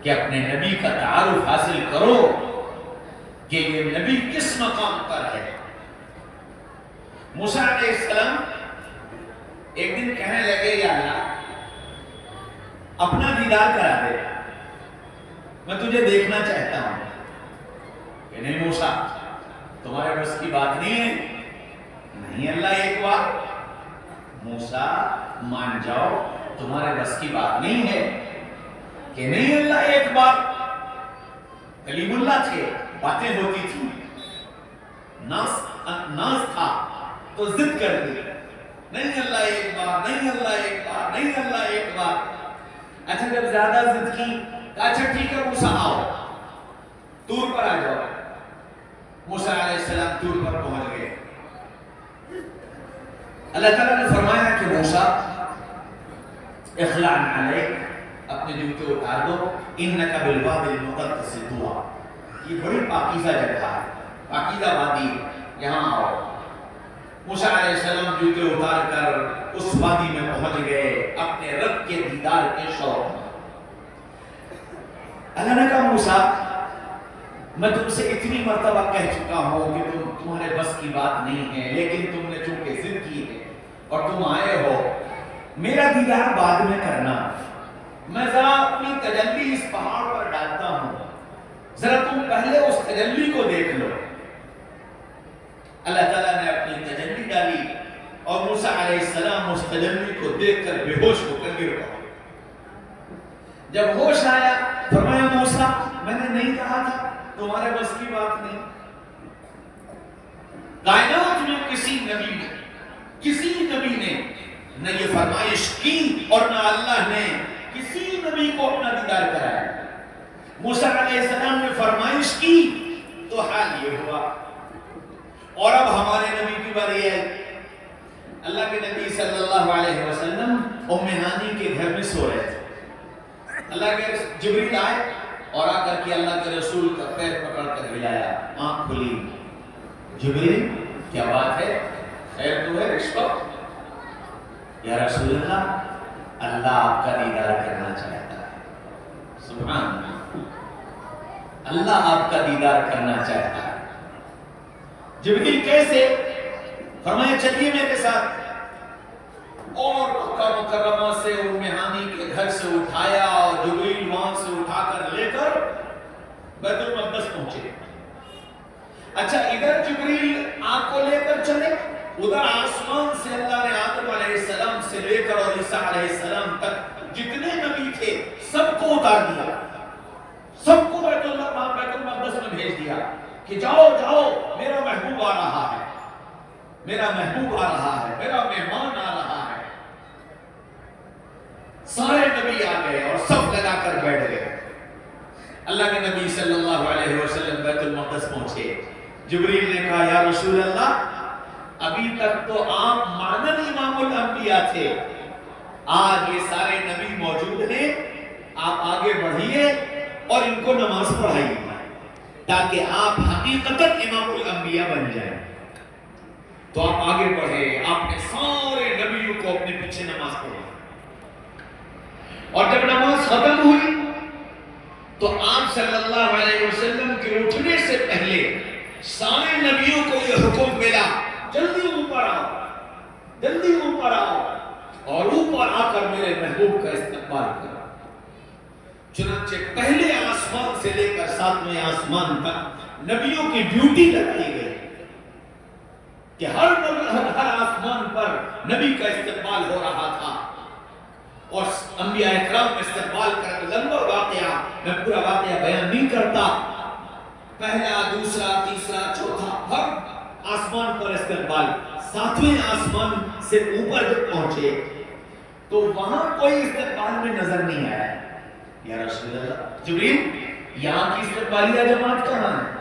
کہ اپنے نبی کا تعارف حاصل کرو کہ یہ نبی کس مقام پر ہے۔ موسیٰ علیہ السلام ایک دن کہنے لگے یا اللہ اپنا دیدار کرا دے، میں تجھے دیکھنا چاہتا ہوں۔ کہ نہیں موسیٰ، تمہارے بس کی بات نہیں ہے۔ نہیں اللہ ایک بار، موسیٰ مان جاؤ تمہارے بس کی بات نہیں ہے۔ کہ نہیں اللہ ایک بار، کلیم اللہ تھے، باتیں ہوتی تھی، ناز تھا تو ضد کر دی، نہیں اللہ ایک بار، نہیں اللہ ایک بار، نہیں اللہ ایک بار۔ اچھا جب زیادہ ضد کی، اچھا ٹھیک ہے موسیٰ آؤ طور پر آ جاؤ۔ موسیٰ علیہ السلام طور پر پہنچ گئے۔ اللہ تعالیٰ نے فرمایا کہ موسیٰ اخلع علیک، اپنے جوتے اتار دو، انک بالوادی المقدس طویٰ، یہ بڑی پاکیزہ جگہ ہے، پاکیزہ وادی، یہاں آؤ۔ موسیٰ علیہ السلام جوتے اتار کر اس وادی میں پہنچ گئے اپنے رب کے دیدار کے شوق میں۔ اللہ نے کہا موسیٰ میں تم سے اتنی مرتبہ کہہ چکا ہوں کہ تمہارے بس کی بات نہیں ہے، لیکن تم نے چونکہ ضد کی ہے اور تم آئے ہو، میرا دیدار بعد میں کرنا، میں ذرا اپنی تجلی اس پہاڑ پر ڈالتا ہوں، ذرا تم پہلے اس تجلی کو دیکھ لو۔ اللہ تعالیٰ نے اپنی تجلی ڈالی اور موسیٰ علیہ السلام اس تجلی کو دیکھ کر بے ہوش ہو کر گر پڑے۔ جب ہوش آیا فرمایا موسیٰ میں نے نہیں کہا تھا تمہارے بس کی بات نہیں۔ کائنات میں کسی نبی نے نہ یہ فرمائش کی اور نہ اللہ نے کسی نبی کو اپنا دیدار کرایا۔ موسیٰ علیہ السلام نے فرمائش کی تو حال یہ ہوا، اور اب ہمارے نبی کی باری ہے۔ اللہ کے نبی صلی اللہ علیہ وسلم ام ہانی کے گھر میں سو رہے تھے۔ اللہ کے جبریل آئے اور آ کر کے اللہ کے رسول کا پیر پکڑ کر ہلایا، آنکھ کھلی۔ جبریل کیا بات ہے، خیر تو ہے رشوت؟ یا رسول اللہ، اللہ آپ کا دیدار کرنا چاہتا ہے۔ سبحان اللہ، اللہ آپ کا دیدار کرنا چاہتا ہے۔ جبریل کیسے؟ فرمایا چلیے میرے ساتھ، اور مکہ مکرمہ سے ام ہانی کے گھر سے اٹھایا اور جبریل وہاں سے اٹھا کر لے کر بیت المقدس پہنچے۔ اچھا ادھر جبریل آپ کو لے کر چلے، ادھر آسمان سے اللہ نے آدم علیہ السلام سے لے کر اور عیسیٰ علیہ السلام تک جتنے نبی تھے سب کو اتار دیا، سب کو بیت المقدس میں بھیج دیا کہ جاؤ جاؤ میرا محبوب آ رہا ہے، میرا محبوب آ رہا ہے، میرا مہمان آ رہا ہے۔ سارے نبی آ گئے اور سب لگا کر بیٹھ گئے۔ اللہ کے نبی صلی اللہ علیہ وسلم بیت المقدس پہنچے۔ جبریل نے کہا یا رسول اللہ ابھی تک تو آپ مانن امام الانبیاء تھے، آج یہ سارے نبی موجود ہیں، آپ آگے بڑھیے اور ان کو نماز پڑھائیے تاکہ آپ حقیقتاً امام الانبیاء بن جائیں۔ تو آپ آگے بڑھے، آپ نے سارے نبیوں کو اپنے پیچھے نماز پڑھائی، اور جب نماز ختم ہوئی تو آپ صلی اللہ علیہ وسلم کے اٹھنے سے پہلے سارے نبیوں کو یہ حکم ملا جلدی اوپر آؤ، جلدی اوپر آؤ اور اوپر آ کر میرے محبوب کا استقبال کرو۔ چنانچہ پہلے آسمان سے لے کر 7ویں آسمان تک نبیوں کی ڈیوٹی لگائی گئی کہ ہر آسمان پر نبی کا استقبال ہو رہا تھا، اور انبیاء اکرام میں استقبال کر لمبا واقعہ، میں پورا واقعہ بیان نہیں کرتا، پہلا دوسرا تیسرا چوتھا ہر آسمان پر استقبال، 7ویں آسمان سے اوپر جب پہنچے تو وہاں کوئی استقبال میں نظر نہیں آیا. یا رسول اللہ، جبریل یہاں کی استقبالیہ جماعت کہاں ہے؟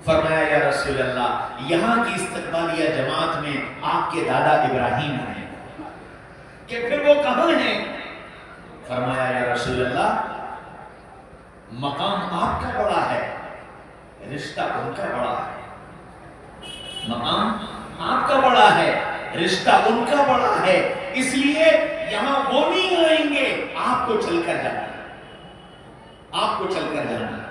فرمایا یا رسول اللہ یہاں کی استقبالیہ جماعت میں آپ کے دادا ابراہیم ہیں. کہ پھر وہ کہاں ہیں؟ فرمایا یا رسول اللہ مقام آپ کا بڑا ہے، رشتہ ان کا بڑا ہے. مقام آپ کا بڑا ہے، رشتہ ان کا بڑا ہے، اس لیے یہاں وہ نہیں آئیں گے، آپ کو چل کر جانا ہے، آپ کو چل کر جانا ہے.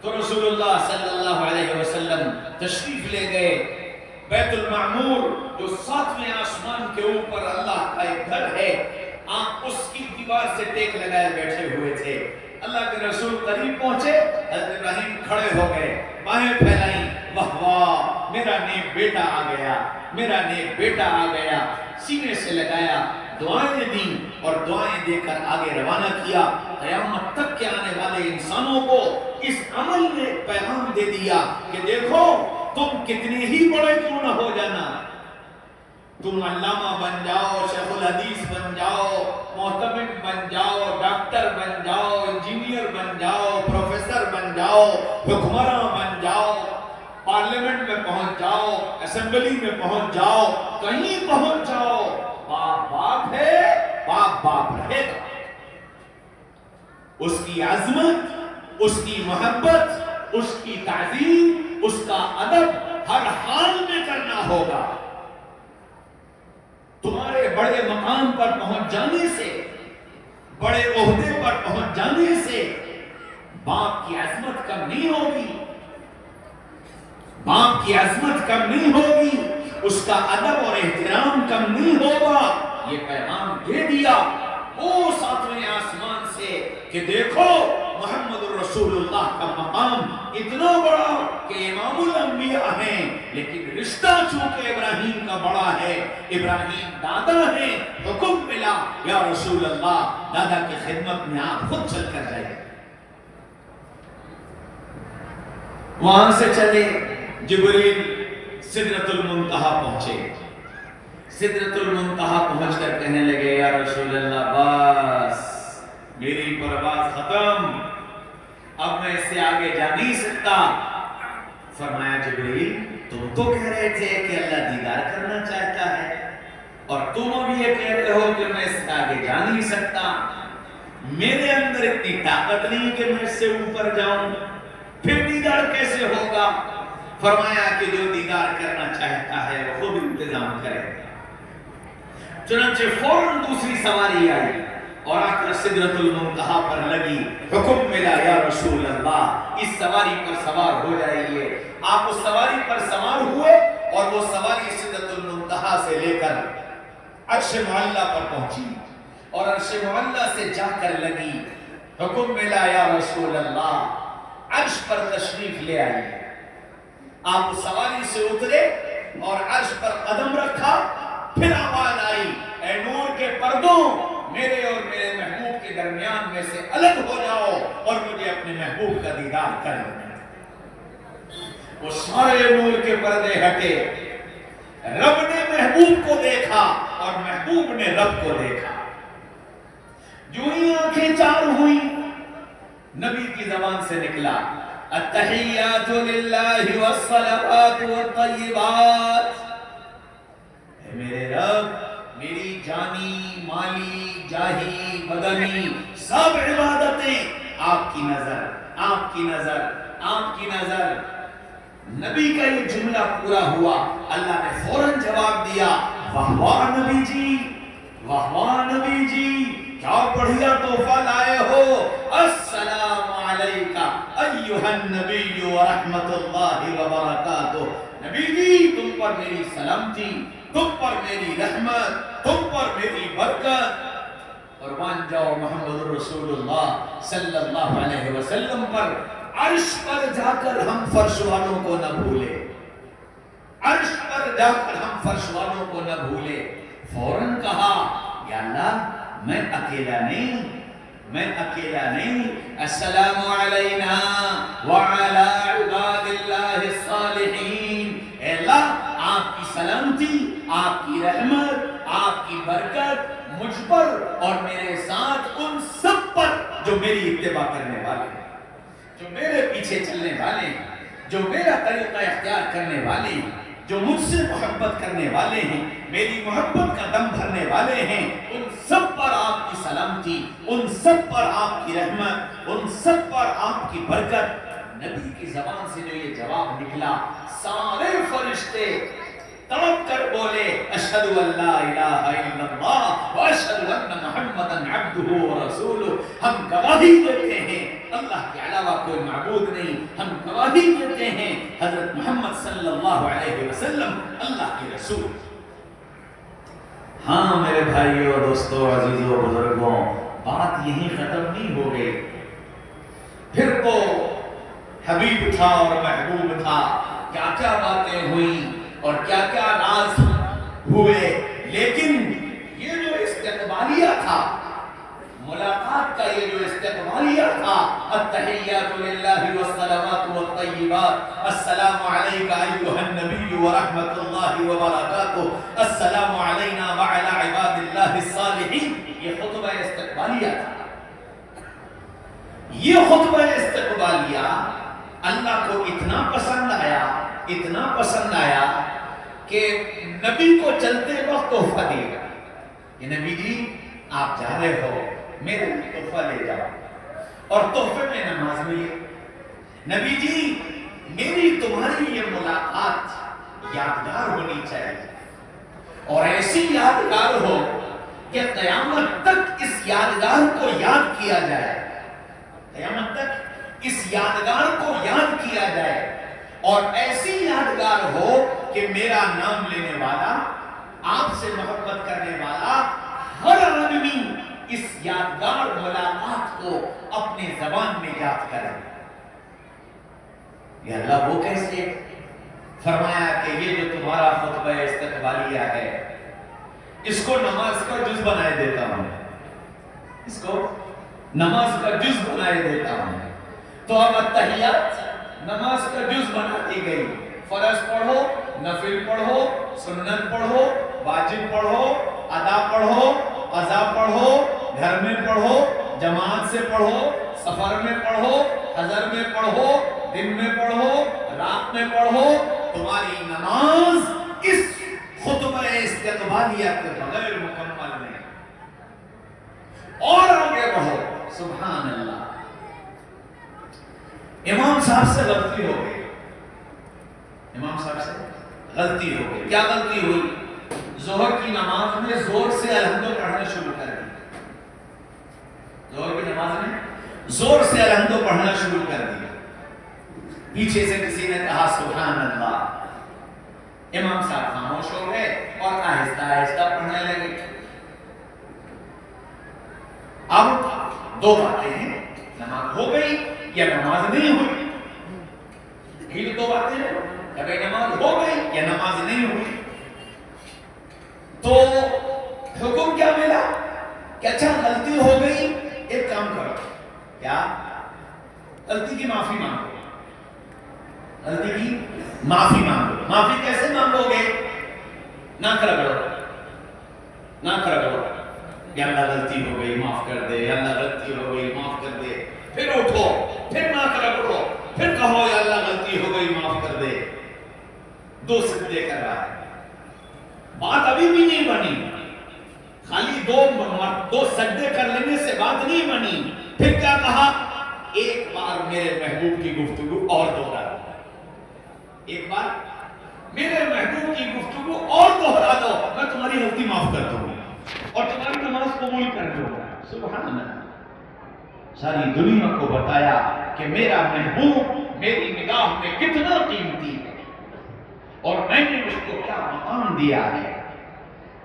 تو رسول اللہ صلی اللہ علیہ وسلم تشریف لے گئے بیت المعمور جو 7ویں آسمان کے اوپر اللہ کا ایک گھر ہے. آپ اس کی دیوار سے ٹیک لگائے بیٹھے ہوئے تھے. اللہ کے رسول قریب پہنچے، حضرت ابراہیم کھڑے ہو گئے، باہیں پھیلائیں، واہ واہ میرا نیک بیٹا آ گیا، میرا نیک بیٹا آ گیا. سینے سے لگایا، دعائیں دیں اور دعائیں دے کر آگے روانہ کیا. قیامت تک کے آنے والے انسانوں کو اس عمل نے پیغام دے دیا کہ دیکھو تم کتنے ہی بڑے کیوں نہ ہو جانا، تم علامہ بن جاؤ، شیخ الحدیث بن جاؤ، محتمم بن جاؤ، ڈاکٹر بن جاؤ، انجینئر بن جاؤ، پروفیسر بن جاؤ، حکمراں بن جاؤ، پارلیمنٹ میں پہنچ جاؤ، اسمبلی میں پہنچ جاؤ، کہیں پہنچ جاؤ، باپ باپ ہے، باپ باپ رہے گا. اس کی عظمت، اس کی محبت، اس کی تعظیم، اس کا ادب ہر حال میں کرنا ہوگا. تمہارے بڑے مقام پر پہنچ جانے سے، بڑے عہدے پر پہنچ جانے سے باپ کی عظمت کم نہیں ہوگی، باپ کی عظمت کم نہیں ہوگی، اس کا ادب اور احترام کم نہیں ہوگا. یہ پیغام دے دیا وہ 7ویں آسمان سے کہ دیکھو محمد الرسول اللہ کا مقام اتنا بڑا کہ امام الانبیاء ہیں، لیکن رشتہ چونکہ ابراہیم کا بڑا ہے، ابراہیم دادا ہیں، حکم ملا یا رسول اللہ دادا کی خدمت میں آپ خود چل کر جائیں. وہاں سے چلے، جبریل سدرۃ المنتہا پہنچے. سدرۃ المنتہا پہنچ کر کہنے لگے یا رسول اللہ بس میری پرواز ختم، اب میں اس سے آگے جا نہیں سکتا. فرمایا جبریل تم تو کہہ رہے تھے کہ اللہ دیدار کرنا چاہتا ہے، اور تم اب یہ کہہ رہے ہو کہ میں اس سے آگے جا نہیں سکتا. میرے اندر اتنی طاقت نہیں کہ میں اس سے اوپر جاؤں، پھر دیدار کیسے ہوگا؟ فرمایا کہ جو دیدار کرنا چاہتا ہے وہ خود انتظام کرے. چنانچہ فوراً دوسری سواری آئی اور آ کر سدرۃ المنتہا پر لگی. حکم ملا یا رسول اللہ اس سواری پر سوار ہو جائیے. آپ اس سواری پر سوار ہوئے اور وہ سواری سدرۃ المنتہا سے لے کر عرش معلیٰ پر پہنچی اور عرش معلیٰ سے جا کر لگی. حکم ملا یا رسول اللہ عرش پر تشریف لے آئیے. آپ اس سواری سے اترے اور عرش پر قدم رکھا. پھر آواز آئی اے نور کے پردوں میرے اور میرے محبوب کے درمیان میں سے الگ ہو جاؤ اور مجھے اپنے محبوب کا دیدار کر لینا. وہ سارے نور کے پردے ہٹے، رب نے محبوب کو دیکھا اور محبوب نے رب کو دیکھا. جو ہی آنکھیں چار ہوئی نبی کی زبان سے نکلا التحیات للہ والصلوات والطیبات. میرے رب میری جانی مالی جاہی بدنی سب عبادتیں آپ کی نظر، آپ کی نظر، آپ کی نظر. نبی کا یہ جملہ پورا ہوا. اللہ نے فوراً جواب دیا واہ واہ نبی جی، واہ واہ نبی جی، کیا بڑھیا تحفہ لائے ہو. السلام علیکہ ایھا النبی ورحمۃ اللہ وبرکاتہ. نبی جی تم پر میری سلامتی، تم پر میری رحمت، تم پر میری برکت. قربان جاؤ محمد رسول اللہ صلی اللہ علیہ وسلم پر. عرش پر جا کر ہم فرش والوں کو نہ بھولے، عرش پر جا کر ہم فرش والوں کو نہ بھولے. فوراً کہا یا اللہ میں اکیلا نہیں، میں اکیلا نہیں. السلام علینا وعلی عباد اللہ الصالحین. اے اللہ آپ کی سلامتی آپ کی رحمت، آپ کی برکت مجھ پر اور میرے ساتھ ان سب پر جو میری اتباع کرنے والے ہیں، جو میرے پیچھے چلنے والے ہیں، جو میرا طریقہ اختیار کرنے والے ہیں، جو مجھ سے محبت کرنے والے ہیں، میری محبت کا دم بھرنے والے ہیں، ان سب پر آپ کی سلامتی، ان سب پر آپ کی رحمت، ان سب پر آپ کی برکت۔ نبی کی زبان سے جو یہ جواب نکلا، سارے فرشتے تڑپ کر بولے اشہد ان لا الہ الا اللہ واشہد ان محمدا عبدہ ورسولہ، ہم گواہی دیتے ہیں اللہ کے علاوہ کوئی معبود نہیں، ہم گواہی دیتے ہیں حضرت محمد صلی اللہ علیہ وسلم اللہ کے رسول۔ ہاں میرے بھائیوں، دوستوں، عزیزوں، بزرگوں، بات یہیں ختم نہیں ہو گئی۔ پھر تو حبیب تھا اور محبوب تھا، کیا کیا باتیں ہوئیں اور کیا کیا راز ہوئے، لیکن یہ جو استقبالیہ تھا، ملاقات کا یہ جو استقبالیہ تھا، التحیات للہ والصلوات والطیبات، السلام علیک ایھا النبی ورحمۃ اللہ وبرکاتہ، السلام علینا وعلی عباد اللہ الصالحین، یہ خطبہ استقبالیہ تھا۔ یہ خطبہ استقبالیہ اللہ کو اتنا پسند آیا، اتنا پسند آیا کہ نبی کو چلتے وقت تحفہ دیا کہ نبی جی آپ جا رہے ہو، میرے لیے تحفہ لے جاؤ، اور تحفے میں نماز ملی۔ نبی جی میری تمہاری یہ ملاقات یادگار ہونی چاہیے، اور ایسی یادگار ہو کہ قیامت تک اس یادگار کو یاد کیا جائے، قیامت تک اس یادگار کو یاد کیا جائے، اور ایسی یادگار ہو کہ میرا نام لینے والا، آپ سے محبت کرنے والا ہر آدمی اس یادگار ملاقات کو اپنے زبان میں یاد کرے۔ یہ اللہ وہ کیسے؟ فرمایا کہ یہ جو تمہارا خطبہ استقبالیہ ہے، اس کو نماز کا جز بنائے دیتا ہوں، اس کو نماز کا جز بنائے دیتا ہوں۔ تو اب التحیات نماز کا جز بناتی گئی، فرض پڑھو، نفل پڑھو، سنت پڑھو، واجب پڑھو، ادا پڑھو، قضا پڑھو، گھر میں پڑھو، جماعت سے پڑھو، سفر میں پڑھو، حضر میں پڑھو، دن میں پڑھو، رات میں پڑھو، تمہاری نماز اس خطبہ استقبالیہ کے بغیر مکمل نہیں۔ اور آگے بڑھو، سبحان اللہ۔ امام صاحب سے غلطی ہو گئی، امام صاحب سے غلطی ہو گئی۔ کیا غلطی ہوئی؟ ظہر کی نماز میں زور سے الحمد پڑھنا شروع کر دیا، ظہر کی نماز میں زور سے الحمد پڑھنا شروع کر دیا۔ پیچھے سے کسی نے کہا سبحان اللہ، امام صاحب خاموش ہو گئے اور آہستہ آہستہ پڑھنے لگے۔ اب دو باتیں ہیں، نماز ہو گئی یا نماز نہیں ہوئی، یہ دو باتیں ہیں، کبھی نماز ہو گئی یا نماز نہیں ہوئی۔ تو حکم کیا ملا کہ اچھا غلطی ہو گئی، ایک کام کرو، کیا؟ غلطی کی معافی مانگو، غلطی کی معافی مانگو۔ معافی کیسے مانگو گے؟ ناک رگڑو، ناک رگڑو، یا اللہ غلطی ہو گئی معاف کر دے، یا اللہ غلطی ہو گئی معاف کر دے، پھر اٹھو، پھر ناک رگڑو، پھر کہو یا اللہ غلطی ہو گئی معاف کر دے۔ دو سجدے کر رہا ہے، بات ابھی بھی نہیں بنی، خالی دو سجدے کر لینے سے بات نہیں بنی۔ پھر کیا کہا؟ ایک بار میرے محبوب کی گفتگو اور دوہرا دو، ایک بار میرے محبوب کی گفتگو اور دوہرا دو، میں تمہاری غلطی معاف کر دوں اور تمہاری نماز قبول کر دوں گا۔ سبحان اللہ۔ ساری دنیا کو بتایا کہ میرا محبوب میری نگاہ میں کتنا قیمتی ہے اور میں نے اس کو کیا مقام دیا ہے۔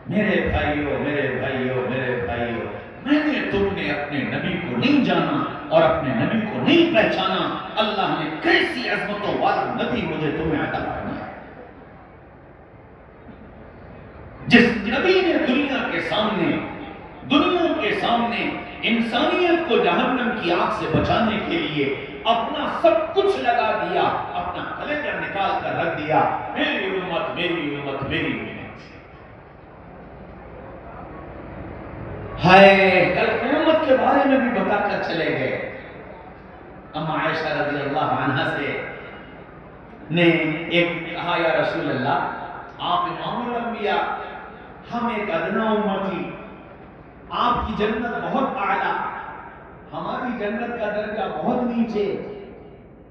میرے بھائیوں، میرے بھائیوں، میرے بھائیوں، میں نے تم نے اپنے نبی کو نہیں جانا اور اپنے نبی کو نہیں پہچانا، اللہ نے کیسی عظمتوں والا نبی مجھے تمہیں عطا فرمایا۔ جس نبی نے دنیا کے سامنے انسانیت کو جہنم کی آگ سے بچانے کے لیے اپنا سب کچھ لگا دیا، اپنا کلیجہ نکال کر رکھ دیا، میری امت، میری امت، میری امت۔ ہائے کل قیامت کے بارے میں بھی بتا کر چلے گئے. اما عائشہ رضی اللہ عنہا سے نے ایک کہا یا رسول اللہ آپ امام الانبیاء ہم ایک ادنا امتی، آپ کی جنت بہت اعلیٰ، ہماری جنت کا درجہ بہت نیچے،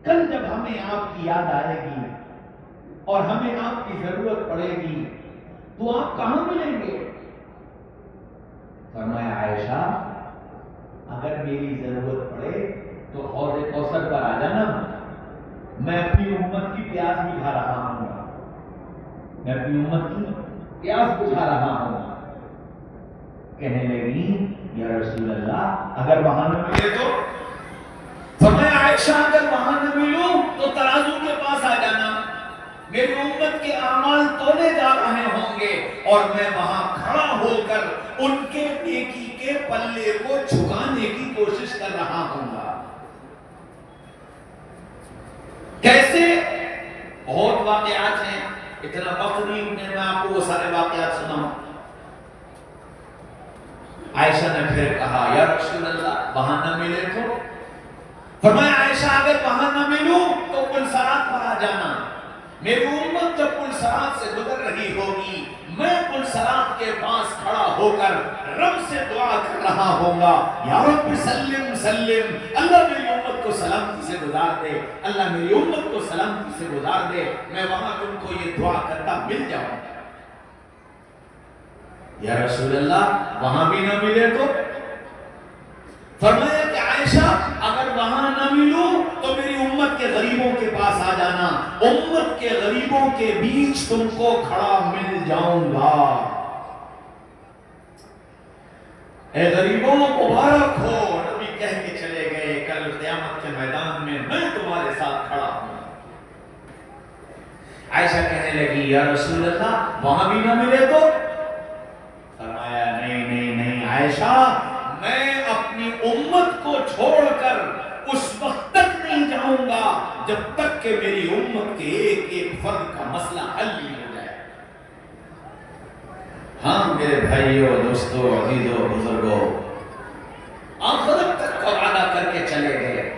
کل جب ہمیں آپ کی یاد آئے گی اور ہمیں آپ کی ضرورت پڑے گی تو آپ کہاں ملیں گے؟ فرمایا عائشہ اگر میری ضرورت پڑے تو حوض کوثر پر آ جانا، میں اپنی امت کی پیاس بجھا رہا ہوں، میں اپنی امت کی پیاس بجھا رہا ہوں. کہنے لگی یا رسول اللہ اگر وہاں نہ ملے تو؟ فرمایا عائشہ اگر وہاں نہ ملوں تو ترازو کے پاس آ جانا، میری امت کے اعمال تولے جا رہے ہوں گے اور میں وہاں کھڑا ہو کر ان کے نیکی کے پلے کو جھکانے کی کوشش کر رہا ہوں گا. کیسے؟ بہت واقعات ہیں، اتنا وقت نہیں میں آپ کو وہ سارے واقعات سناؤں. عائشہ نے پھر کہا یا رسول اللہ وہاں نہ ملے تو؟ فرمایا عائشہ اگر وہاں نہ ملوں تو پلسرات پر آ جانا، میری امت جب پلسرات سے گزر رہی ہوگی میں پلسرات کے پاس کھڑا ہو کر رب سے دعا کر رہا ہوں گا یا رب سلم سلم، اللہ میری امت کو سلامتی سے گزار دے، اللہ میری امت کو سلامتی سے گزار دے، میں وہاں تم کو یہ دعا کرتا مل جاؤں. یا رسول اللہ وہاں بھی نہ ملے تو؟ فرمایا کہ عائشہ اگر وہاں نہ ملوں تو میری امت کے غریبوں کے پاس آ جانا، امت کے غریبوں کے بیچ تم کو کھڑا مل جاؤں گا. اے غریبوں مبارک ہو، نبی کہہ کے چلے گئے کل قیامت کے میدان میں میں تمہارے ساتھ کھڑا ہوں. عائشہ کہنے لگی یا رسول اللہ وہاں بھی نہ ملے تو؟ فرمایا نہیں نہیں نہیں عائشہ میں اپنی امت کو چھوڑ کر اس وقت تک نہیں جاؤں گا جب تک کہ میری امت کے ایک ایک فرد کا مسئلہ حل نہیں ہو جائے. ہاں میرے بھائیوں دوستوں عزیزوں بزرگوں آخرت تک کا وعدہ کر کے چلے گئے،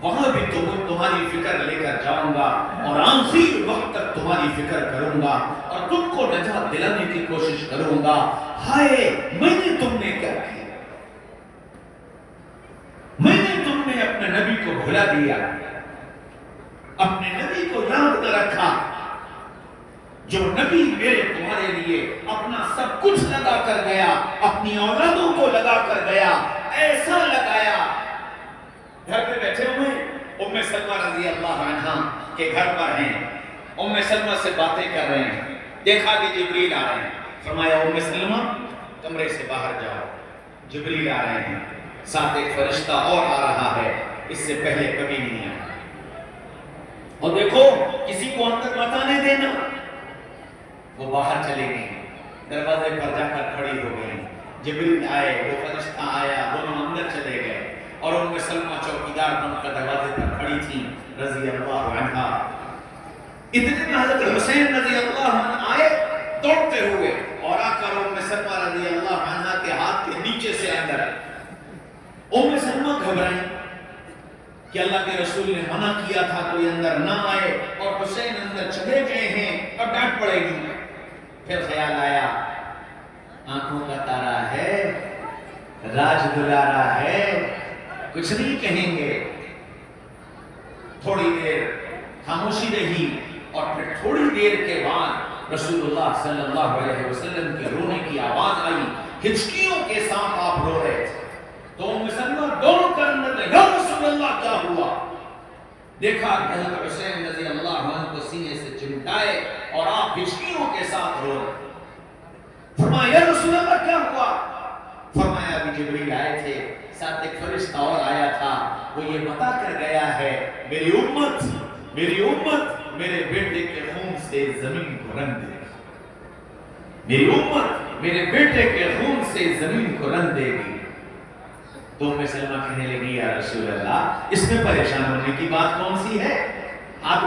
وہاں بھی تمہاری فکر لے کر جاؤں گا اور آخری وقت تک تمہاری فکر کروں گا اور تم کو نجات دلانے کی کوشش کروں گا. ہائے میں نے تم نے کیا کیا، میں نے تم نے اپنے نبی کو بھلا دیا، اپنے نبی کو یاد نہ رکھا. جو نبی میرے تمہارے لیے اپنا سب کچھ لگا کر گیا، اپنی اولادوں کو لگا کر گیا، ایسا لگایا. گھر پہ بیٹھے ہوئے ام سلمہ رضی اللہ عنہا کے گھر پر ہیں، ام سلمہ سے باتیں کر رہے ہیں، دیکھا کہ جبریل آ رہے ہیں. فرمایا ام سلمہ کمرے سے باہر جاؤ، جبریل آ رہے ہیں، ساتھ ایک فرشتہ اور آ رہا ہے، اس سے پہلے کبھی نہیں آیا. اور دیکھو کسی کو اندر مت آنے دینا. وہ باہر چلے گئے، دروازے پر جا کر کھڑی ہو گئی. جبریل آئے، وہ فرشتہ آیا، دونوں اندر چلے گئے اور ام سلمہ چوکیدار بن کر دروازے پر کھڑی تھی رضی اللہ عنہا. اتنے میں حضرت حسین رضی اللہ عنہ آئے دوڑتے ہوئے اور آ کر ام سلمہ رضی اللہ عنہا کے ہاتھ کے نیچے سے اندر آئے. ام سلمہ گھبرائیں کہ اللہ کے رسول نے منع کیا تھا کوئی اندر نہ آئے اور حسین اندر چلے گئے ہیں اور ڈانٹ پڑے گی. پھر خیال آیا آنکھوں کا تارا ہے، راج دلارا ہے، کچھ نہیں کہیں گے. تھوڑی دیر خاموشی رہی اور پھر تھوڑی دیر کے بعد رسول اللہ صلی اللہ علیہ وسلم کے رونے کی آواز آئی. ہچکیوں کے ساتھ آپ رو رہے تھے تو ام سلمہ دوڑ کر اندر یا رسول اللہ کیا ہوا؟ دیکھا کہ حضرت حسین رضی اللہ عنہ کو سینے سے چمٹائے اور آپ ہچکیوں کے ساتھ رو رہے. فرمایا یا رسول اللہ کیا ہوا؟ فرمایا ابھی جبریل آئے تھے، ساتھ ایک فرشتہ اور آیا تھا، وہ یہ بتا کر گیا ہے میری امت میرے بیٹے کے خون سے زمین کو رنگ دے گی، میری امت میرے بیٹے کے خون سے زمین کو رنگ دے گی. تو ام سلمہ کہنے لگی یا رسول اللہ اس میں پریشان ہونے کی بات کون سی ہے؟ ہاتھ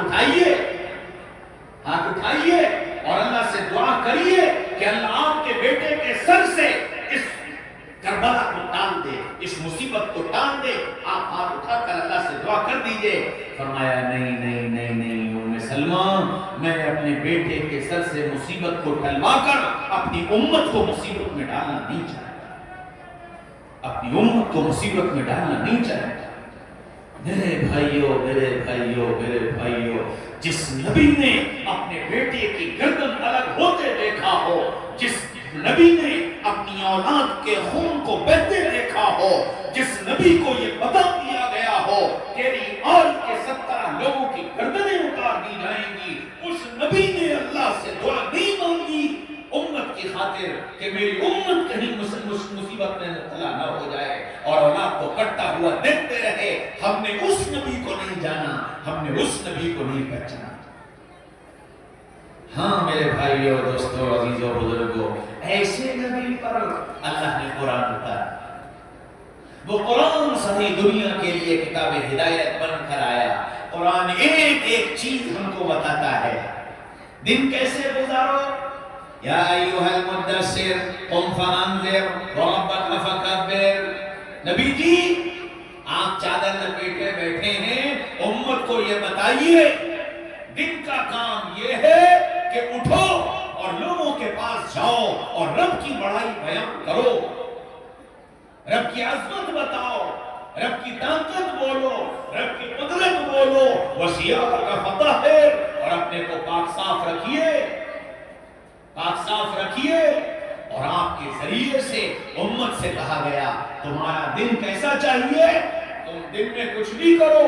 اٹھائیے اور اللہ سے دعا کریے کہ اللہ آپ کے بیٹے کے سر سے اس فرمایا نہیں نہیں نہیں نہیں ام سلمہ، میں اپنے بیٹے کے سر سے مصیبت کو ٹلوا کر اپنی امت کو مصیبت میں ڈالنا نہیں چاہتا، اپنی امت کو مصیبت میں ڈالنا نہیں چاہتا۔ میرے بھائیوں میرے بھائیوں میرے بھائیوں، جس نبی نے اپنے بیٹے کی گردن الگ ہوتے دیکھا ہو، جس نبی نے اپنی اولاد کے خون کو بہتے دیکھا ہو، جس نبی کو یہ بتا دیا گیا ہو تیری آل کے 17 لوگوں کی گردنیں اتار دی جائیں گی، اس نبی نے اللہ سے دعا نہیں مانگی امت کی خاطر کہ میری امت کہیں مصیبت میں مبتلا نہ ہو جائے اور اولاد کو کٹتا ہوا دیکھتے رہے۔ ہم نے اس نبی کو نہیں جانا، ہم نے اس نبی کو نہیں پہچانا۔ ہاں میرے بھائیوں دوستوں عزیزوں بزرگوں، ایسے نبی پر اللہ نے قرآن اتارا، وہ قرآن ساری دنیا کے لیے کتاب ہدایت بن کر آیا۔ قرآن ایک ایک چیز ہم کو بتاتا ہے، دن کیسے گزارو، یا ایھا المدثر قم فانذر وربک فکبر۔ نبی جی آپ چادر لپیٹے بیٹھے ہیں، امت کو یہ بتائیے دن کا کام یہ ہے کہ اٹھو اور لوگوں کے پاس جاؤ اور رب کی بڑائی بیان کرو، رب کی عظمت بتاؤ، رب کی طاقت بولو، رب کی قدرت بولو، وَثِيَابَكَ فَطَهِّرْ، اور اپنے کو پاک صاف رکھیے، پاک صاف رکھیے۔ اور آپ کے ذریعے سے امت سے کہا گیا تمہارا دن کیسا چاہیے، تم دن میں کچھ بھی کرو،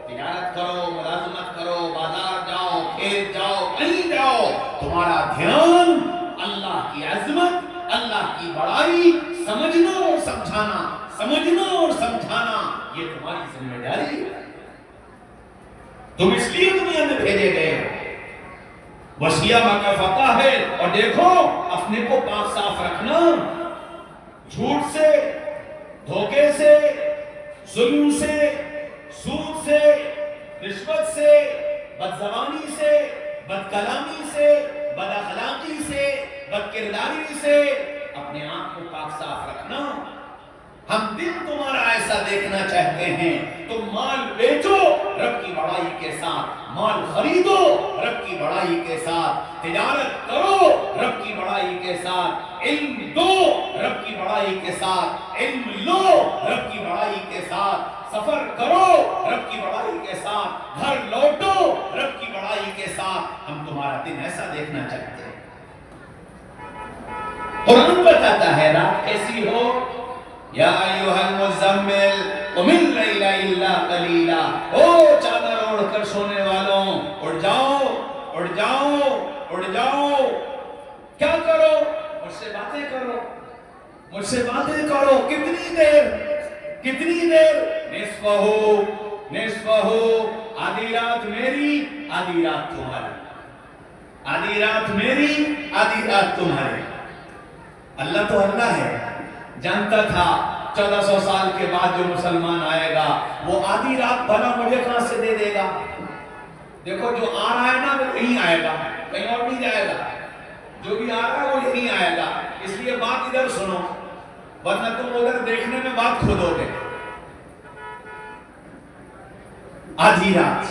تجارت کرو، ملازمت کرو، بازار جاؤ، کھیت جاؤ، کہیں جاؤ، تمہارا دھیان اللہ کی عظمت، اللہ کی بڑائی سمجھنا اور سمجھانا، سمجھنا اور سمجھانا، یہ تمہاری ذمہ داری ہے، تم اس لیے دنیا میں بھیجے گئے ہو۔ وَثِيَابَكَ فَطَهِّرْ، اور دیکھو اپنے کو پاک صاف رکھنا، جھوٹ سے، دھوکے سے، ظلم سے، سود سے، رشوت سے، بد زبانی سے، بد کلامی سے، بد اخلاقی سے، بد کرداری سے اپنے آپ کو پاک صاف رکھنا۔ ہم دن تمہارا ایسا دیکھنا چاہتے ہیں، تم مال بیچو رب کی بڑائی کے ساتھ، مال خریدو رب کی بڑائی کے ساتھ، تجارت کرو رب کی بڑائی کے ساتھ، علم دو رب کی بڑائی کے ساتھ، علم لو رب کی بڑائی کے ساتھ، سفر کرو رب کی بڑائی کے ساتھ، گھر لوٹو رب کی بڑائی کے ساتھ۔ ہم تمہارا دن ایسا دیکھنا چاہتے ہیں۔ قرآن بتاتا ہے رات کیسی ہو، یا ایھا المزمل قم اللیل الا قلیلا، او چادر اوڑھ کر سونے والوں اٹھ جاؤ، اٹھ جاؤ، اٹھ جاؤ، کیا کرو، مجھ سے باتیں کرو، مجھ سے باتیں کرو، کتنی دیر، کتنی دیر، نصفہ، نصفہ، آدھی رات میری، آدھی رات تمہاری، آدھی رات میری، آدھی رات تمہاری۔ اللہ تو اللہ ہے، جانتا تھا 1400 سال کے بعد جو مسلمان آئے گا وہ آدھی رات بھلا مجھے کہاں سے دے دے گا۔ دیکھو جو آ رہا ہے نا وہ یہیں آئے گا، کہیں اور نہیں جائے گا، جو بھی آ رہا ہے وہ یہیں آئے گا، اس لیے بات ادھر سنو ورنہ تم ادھر دیکھنے میں بات کھودو گے۔ آدھی رات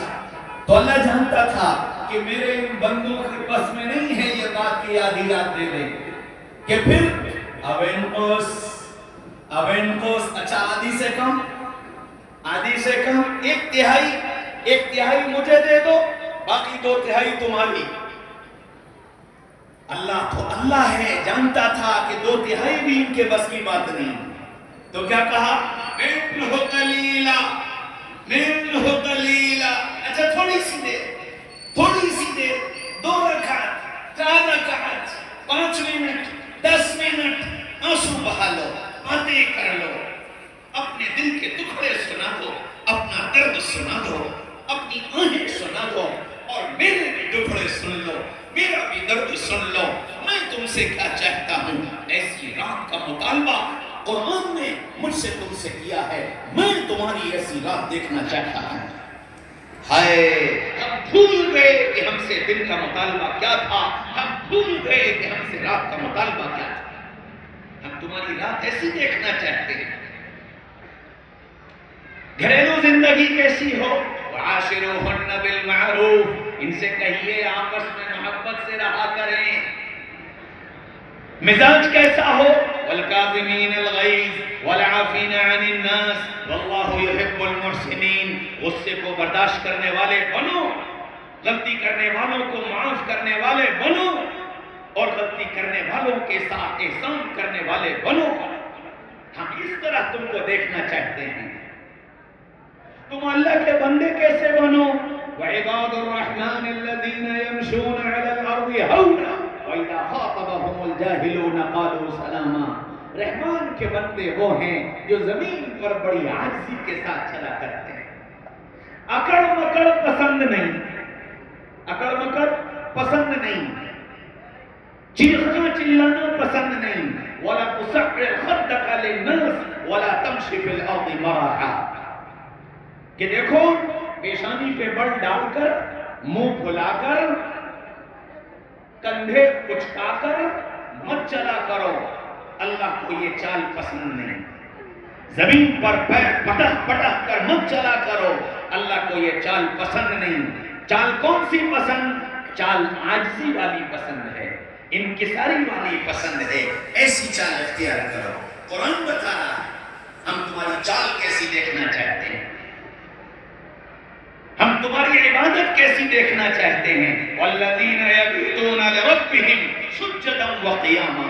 تو اللہ جانتا تھا کہ میرے ان بندوں کے بس میں نہیں ہے یہ بات کہ آدھی رات دے دیں، کہ پھر اوینکوس، اچھا آدھی سے کم، آدھی سے کم، ایک تہائی مجھے دے دو، باقی 2 تہائی تمہاری۔ اللہ تو اللہ ہے، جانتا تھا کہ 2 تہائی بھی ان کے بس کی بات نہیں، تو کیا کہا، منہ قلیلا، منہ قلیلا، اچھا تھوڑی سی دیر، 2 رکعت، 4 رکعت، 5 منٹ، 10 منٹ، آنسو بہا لو، باتیں کر لو، اپنے دل کے ٹکڑے سنا دو، اپنا درد سنا دو، اپنی آہیں سنا دو، اور میرے بھی ٹکڑے سن لو، میرا بھی درد سن لو، میں تم سے کیا چاہتا ہوں۔ ایسی رات کا مطالبہ قرآن نے مجھ سے تم سے کیا ہے، میں تمہاری ایسی رات دیکھنا چاہتا ہوں۔ ہائے ہم بھول گئے کہ ہم سے دن کا مطالبہ کیا تھا، ہم بھول گئے کہ ہم سے رات کا مطالبہ کیا تھا۔ ہم تمہاری رات ایسی دیکھنا چاہتے ہیں۔ گھریلو زندگی کیسی ہو، وعاشروہن بالمعروف، ان سے کہیے آپس میں محبت سے رہا کریں. مزاج کیسا ہو؟ والکاظمین الغیظ والعافین عن الناس واللہ یحب المحسنین. غصے کو برداشت کرنے والے بنو، غلطی کرنے والوں کو معاف کرنے والے بنو، اور غلطی کرنے والوں کے ساتھ احسان کرنے والے بنو. ہم اس طرح تم کو دیکھنا چاہتے ہیں. تم اللہ کے بندے کیسے بنو؟ وعباد الرحمن الذین یمشون علی الارض ہونا وَإِذَا خَاطَبَهُمُ الْجَاهِلُونَ قَالُوا سَلَامًا. رحمان کے بندے وہ ہیں جو زمین پر بڑی عاجزی کے ساتھ چلا کرتے ہیں. اکڑ مکڑ پسند نہیں، اکڑ مکڑ پسند نہیں، چیخنا چلانا پسند نہیں. وَلَا تُسَعِّرْ خَدَّكَ لِلنَّاسِ وَلَا تَمْشِ فِي الْأَرْضِ مَرَحًا. کہ دیکھو پیشانی پہ بل ڈال کر، منہ پھلا کر، کندھے اچکا کر مت چلا کرو. اللہ کو یہ چال پسند نہیں. زمین پر پیر پٹک پٹک کر مت چلا کرو. اللہ کو یہ چال پسند نہیں. چال کون سی پسند؟ چال عاجزی والی پسند ہے، انکساری والی پسند ہے. ایسی چال اختیار کرو. قرآن بتا رہا ہے ہم تمہاری چال کیسی دیکھنا چاہتے ہیں، ہم تمہاری عبادت کیسی دیکھنا چاہتے ہیں. والذین یبیتون لربہم سجدا وقیاما.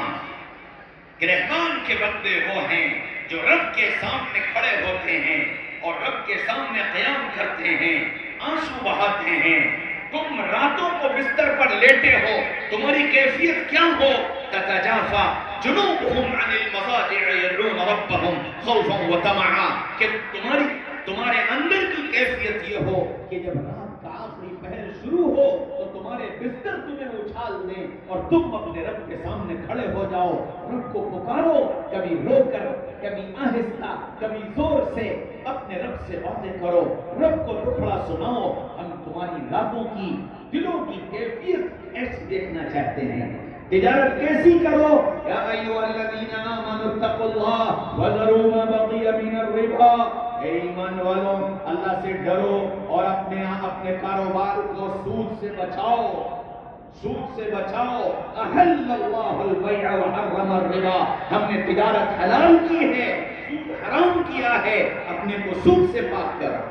کہ رحمان کے بندے وہ ہیں جو رب کے سامنے کھڑے ہوتے ہیں اور رب کے سامنے قیام کرتے ہیں، آنسو بہاتے ہیں. تم راتوں کو بستر پر لیٹے ہو، تمہاری کیفیت کیا ہو؟ تتجافا جنوبہم عن المضاجع یدعون ربہم خوفا وطمعا. کہ تمہارے اندر کی کیفیت یہ ہو کہ جب رات کا آخری پہر شروع ہو تو تمہارے بستر تمہیں اچھال دیں اور تم اپنے رب کے سامنے کھڑے ہو جاؤ. رب کو پکارو، کبھی رو کر، کبھی آہستہ، کبھی زور سے اپنے رب سے باتیں کرو، رب کو ٹکڑا سناؤ. ہم تمہاری راتوں کی، دلوں کی کیفیت ایسی دیکھنا چاہتے ہیں. تجارت کیسی کرو؟ یا ایھا الذین آمنوا اتقوا اللہ وذروا ما بقی من الربا. اے ایمان والو، اللہ سے ڈرو اور اپنے کاروبار کو سود سے بچاؤ، سود سے بچاؤ. احل اللہ البیع وحرم الربا. ہم نے تجارت حلال کی ہے، سود حرام کیا ہے. اپنے کو سود سے پاک کرو.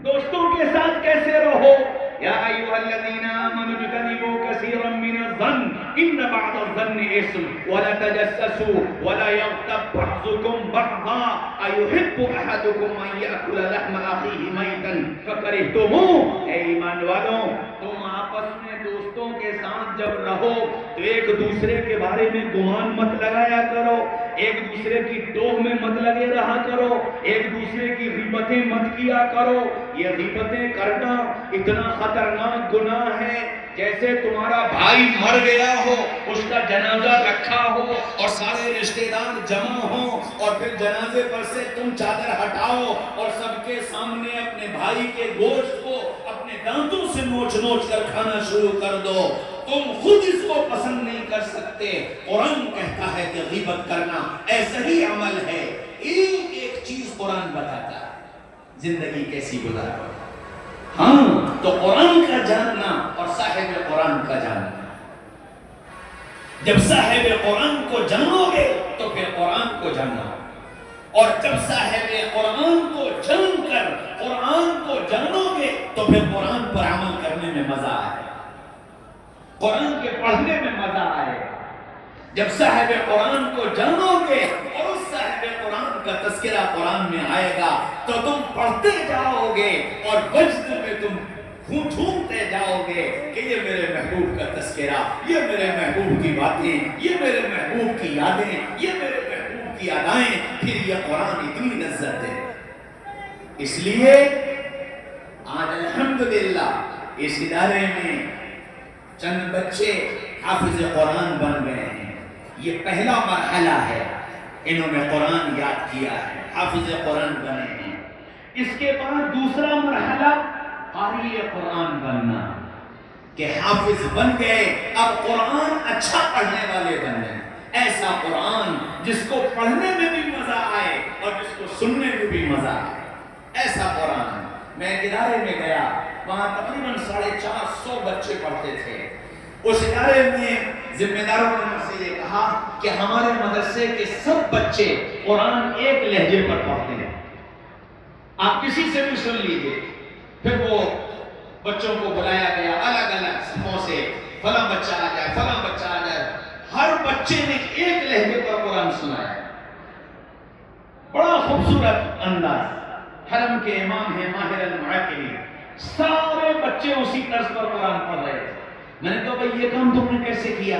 دوستوں کے ساتھ کیسے رہو؟ یا ایھا الذین آمنوا اجتنبوا کثیرا من الظن ان بعض الظن اثم ولا تجسسوا ولا یغتب بعضکم بعضا ایحب احدکم ان یاکل لحم اخیہ میتا فکرہتموہ. اے ایمان والو، تم آپس میں دوستوں کے ساتھ جب رہو تو ایک دوسرے کے بارے میں گمان مت لگایا کرو، ایک دوسرے کی ٹوہ میں مت لگے رہا کرو، ایک دوسرے کی غیبتیں مت کیا کرو. یہ غیبتیں کرنا اتنا خطرناک گناہ ہے جیسے تمہارا بھائی مر گیا ہو، اس کا جنازہ رکھا ہو اور سارے رشتہ دار جمع ہوں اور پھر جنازے پر سے تم چادر ہٹاؤ اور سب کے سامنے اپنے بھائی کے گوشت کو اپنے دانتوں سے نوچ نوچ کر کھانا شروع کر دو. تم خود اس کو پسند نہیں کر سکتے. قرآن کہتا ہے کہ غیبت کرنا ایسا ہی عمل ہے. ایک ایک چیز قرآن بتاتا ہے زندگی کیسی گزارو. ہاں تو قرآن کا جاننا اور صاحب قرآن کا جاننا. جب صاحب قرآن کو جانو گے تو پھر قرآن کو جاننا، اور جب صاحب قرآن کو جان کر قرآن کو جانو گے تو پھر قرآن پر عمل کرنے میں مزہ آئے، قرآن کے پڑھنے میں مزہ آئے. جب صاحب قرآن کو جانو گے اور اس صاحب قرآن کا تذکرہ قرآن میں آئے گا تو تم پڑھتے جاؤ گے اور وجد میں تم خون جھومتے جاؤ گے کہ یہ میرے محبوب کا تذکرہ، یہ میرے محبوب کی باتیں، یہ میرے محبوب کی یادیں، یہ میرے محبوب کی ادائیں. پھر یہ قرآن اتنی لذت ہے. اس لیے آج الحمدللہ اس ادارے میں چند بچے حافظ قرآن بن گئے ہیں. یہ پہلا مرحلہ ہے، انہوں نے قرآن یاد کیا ہے، حافظ قرآن بنے ہیں. اس کے بعد دوسرا مرحلہ قاری قرآن بننا، کہ حافظ بن گئے، اب قرآن اچھا پڑھنے والے بن گئے. ایسا قرآن جس کو پڑھنے میں بھی مزہ آئے اور جس کو سننے میں بھی مزہ آئے، ایسا قرآن. میں ایک ادارے میں گیا، وہاں تقریباً 450 بچے پڑھتے تھے۔ اس ادارے میں ذمہ داروں نے مجھ سے یہ کہا کہ ہمارے مدرسے کے سب بچے قرآن ایک لہجے پر پڑھتے ہیں، آپ کسی سے بھی سن لیجئے۔ پھر وہ بچوں کو بلایا گیا الگ الگ صفوں سے، فلاں بچہ آ جائے، فلاں بچہ آ جائے، ہر بچے نے ایک لہجے پر قرآن سنایا۔ بڑا خوبصورت انداز، حرم کے امام ہیں ماہر المعقلی، سارے بچے اسی طرز پر قرآن پڑھ رہے تھے۔ میں نے کہا بھائی یہ کام تم نے کیسے کیا؟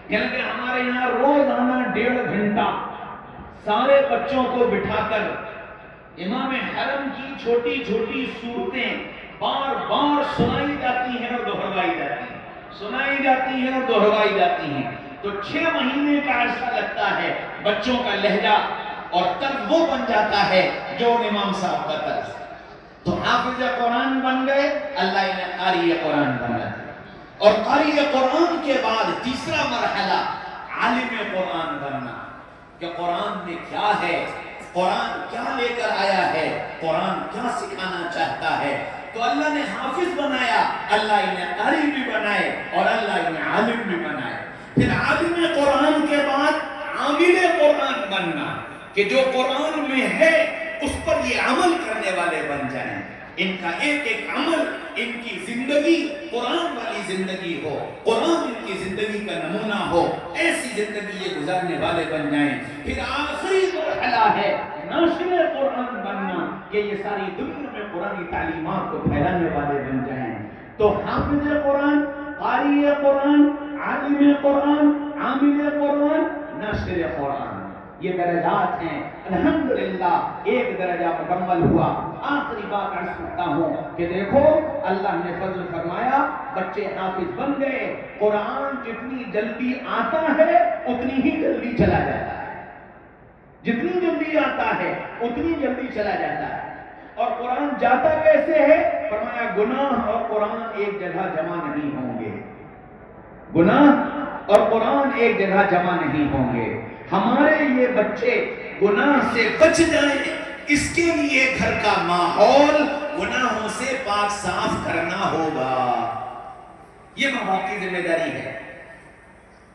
کہنے کہ ہمارے یہاں روزانہ 1.5 گھنٹہ سارے بچوں کو بٹھا کر امام حرم کی چھوٹی چھوٹی صورتیں بار بار سنائی جاتی ہیں اور دہروائی جاتی ہیں، سنائی جاتی ہیں اور دہروائی جاتی ہیں۔ تو 6 مہینے کا عرصہ لگتا ہے، بچوں کا لہجہ اور طرز وہ بن جاتا ہے جو امام صاحب کا طرز۔ تو حافظ قرآن بن گئے، اللہ انہیں قاری قرآن بنا دیا۔ اور قاری قرآن کے بعد تیسرا مرحلہ عالم قرآن بننا، کہ قرآن میں کیا ہے، قرآن کیا لے کر آیا ہے، قرآن کیا سکھانا چاہتا ہے۔ تو اللہ نے حافظ بنایا، اللہ انہیں قاری بھی بنائے اور اللہ انہیں عالم بھی بنائے۔ پھر عالم قرآن کے بعد عامل قرآن بننا، کہ جو قرآن میں ہے اس پر یہ عمل کرنے والے بن جائیں، ان کا ایک ایک عمل، ان کی زندگی قرآن والی زندگی ہو، قرآن ان کی زندگی کا نمونہ ہو، ایسی زندگی یہ گزارنے والے بن جائیں۔ پھر آخری مرحلہ ہے ناشر قرآن بننا، کہ یہ ساری دنیا میں قرآنی تعلیمات کو پھیلانے والے بن جائیں۔ تو حافظ قرآن، قاری قرآن، عالم قرآن، عامل قرآن، ناشر قرآن، یہ درجات ہیں۔ الحمدللہ ایک درجہ مکمل ہوا۔ آخری بات عرض کرتا ہوں کہ دیکھو اللہ نے فضل فرمایا، بچے حافظ بن گئے، قرآن جتنی جلدی آتا ہے اتنی ہی جلدی چلا جاتا ہے، جتنی جلدی آتا ہے اتنی جلدی چلا جاتا ہے۔ اور قرآن جاتا کیسے ہے؟ فرمایا گناہ اور قرآن ایک جگہ جمع نہیں ہوں گے، گناہ اور قرآن ایک جگہ جمع نہیں ہوں گے۔ ہمارے یہ بچے گناہ سے بچ جائیں، اس کے لیے گھر کا ماحول گناہوں سے پاک صاف کرنا ہوگا۔ یہ ماں باپ کی ذمہ داری ہے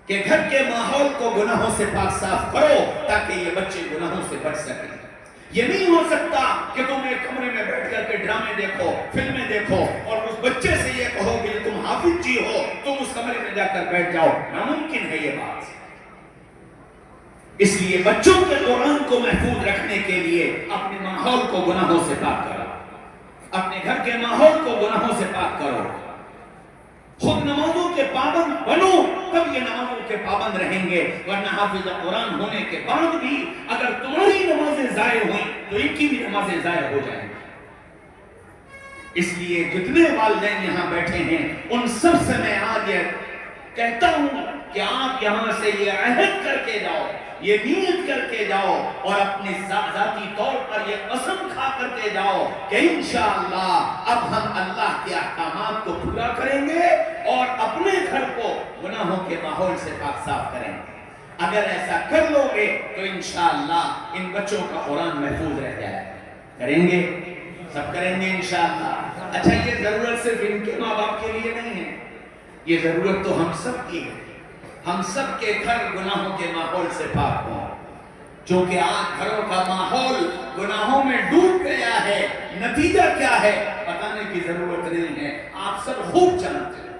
کہ گھر کے ماحول کو گناہوں سے پاک صاف کرو تاکہ یہ بچے گناہوں سے بچ سکیں۔ یہ نہیں ہو سکتا کہ تم ایک کمرے میں بیٹھ کر کے ڈرامے دیکھو، فلمیں دیکھو اور اس بچے سے یہ کہو کہ تم حافظ جی ہو، تم اس کمرے میں جا کر بیٹھ جاؤ۔ ناممکن ہے یہ بات۔ اس لیے بچوں کے قرآن کو محفوظ رکھنے کے لیے اپنے ماحول کو گناہوں سے پاک کرو، اپنے گھر کے ماحول کو گناہوں سے پاک کرو، خود نمازوں کے پابند بنو، تب یہ نمازوں کے پابند رہیں گے۔ ورنہ حافظ قرآن ہونے کے بعد بھی اگر تمہاری نمازیں ضائع ہوئیں تو ان کی بھی نمازیں ضائع ہو جائیں گی۔ اس لیے جتنے والدین یہاں بیٹھے ہیں ان سب سے میں آج یہ کہتا ہوں کہ آپ یہاں سے یہ عہد کر کے جاؤ، یہ نیت کر کے جاؤ اور اپنے ذاتی طور پر یہ قسم کھا کر کے جاؤ کہ انشاءاللہ اب ہم اللہ کے احکامات کو پورا کریں گے اور اپنے گھر کو گناہوں کے ماحول سے پاک صاف کریں گے۔ اگر ایسا کر لو گے تو انشاءاللہ ان بچوں کا قرآن محفوظ رہ جائے۔ کریں گے؟ سب کریں گے انشاءاللہ۔ اچھا یہ ضرورت صرف ان کے ماں باپ کے لیے نہیں ہے، یہ ضرورت تو ہم سب کی ہے۔ ہم سب کے گھر گناہوں کے ماحول سے پاک ہوں، چونکہ آج گھروں کا ماحول گناہوں میں ڈوب گیا ہے۔ نتیجہ کیا ہے بتانے کی ضرورت نہیں ہے، آپ سب خوب جانتے ہیں،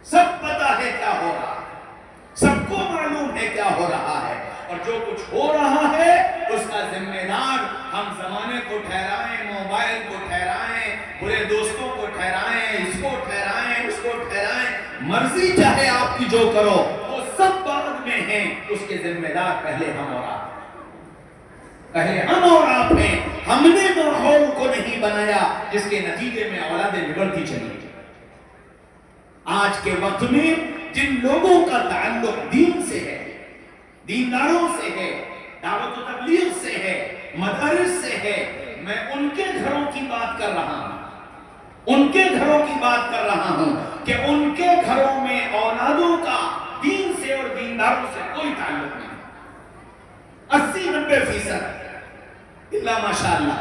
سب پتہ ہے کیا ہو رہا ہے، سب کو معلوم ہے کیا ہو رہا ہے۔ اور جو کچھ ہو رہا ہے اس کا ذمہ دار ہم زمانے کو ٹھہرائیں، موبائل کو ٹھہرائیں، برے دوستوں کو ٹھہرائیں، اس کو ٹھہرائیں، اس کو ٹھہرائیں، مرضی چاہے آپ کی جو کرو وہ سب بعد میں ہیں، اس کے ذمہ دار پہلے ہم اور آپ ہیں، پہلے ہم اور آپ ہیں۔ ہم نے ماحول کو نہیں بنایا جس کے نتیجے میں اولادیں بگڑتی چلی گئی۔ آج کے وقت میں جن لوگوں کا تعلق دین سے ہے، دینداروں سے ہے، دعوت و تبلیغ سے ہے، مدارس سے ہے، میں ان کے گھروں کی بات کر رہا ہوں، ان کے گھروں کی بات کر رہا ہوں کہ ان کے گھروں میں اولادوں کا دین سے اور دینداروں سے کوئی تعلق نہیں، 80-90% اللہ ماشاءاللہ۔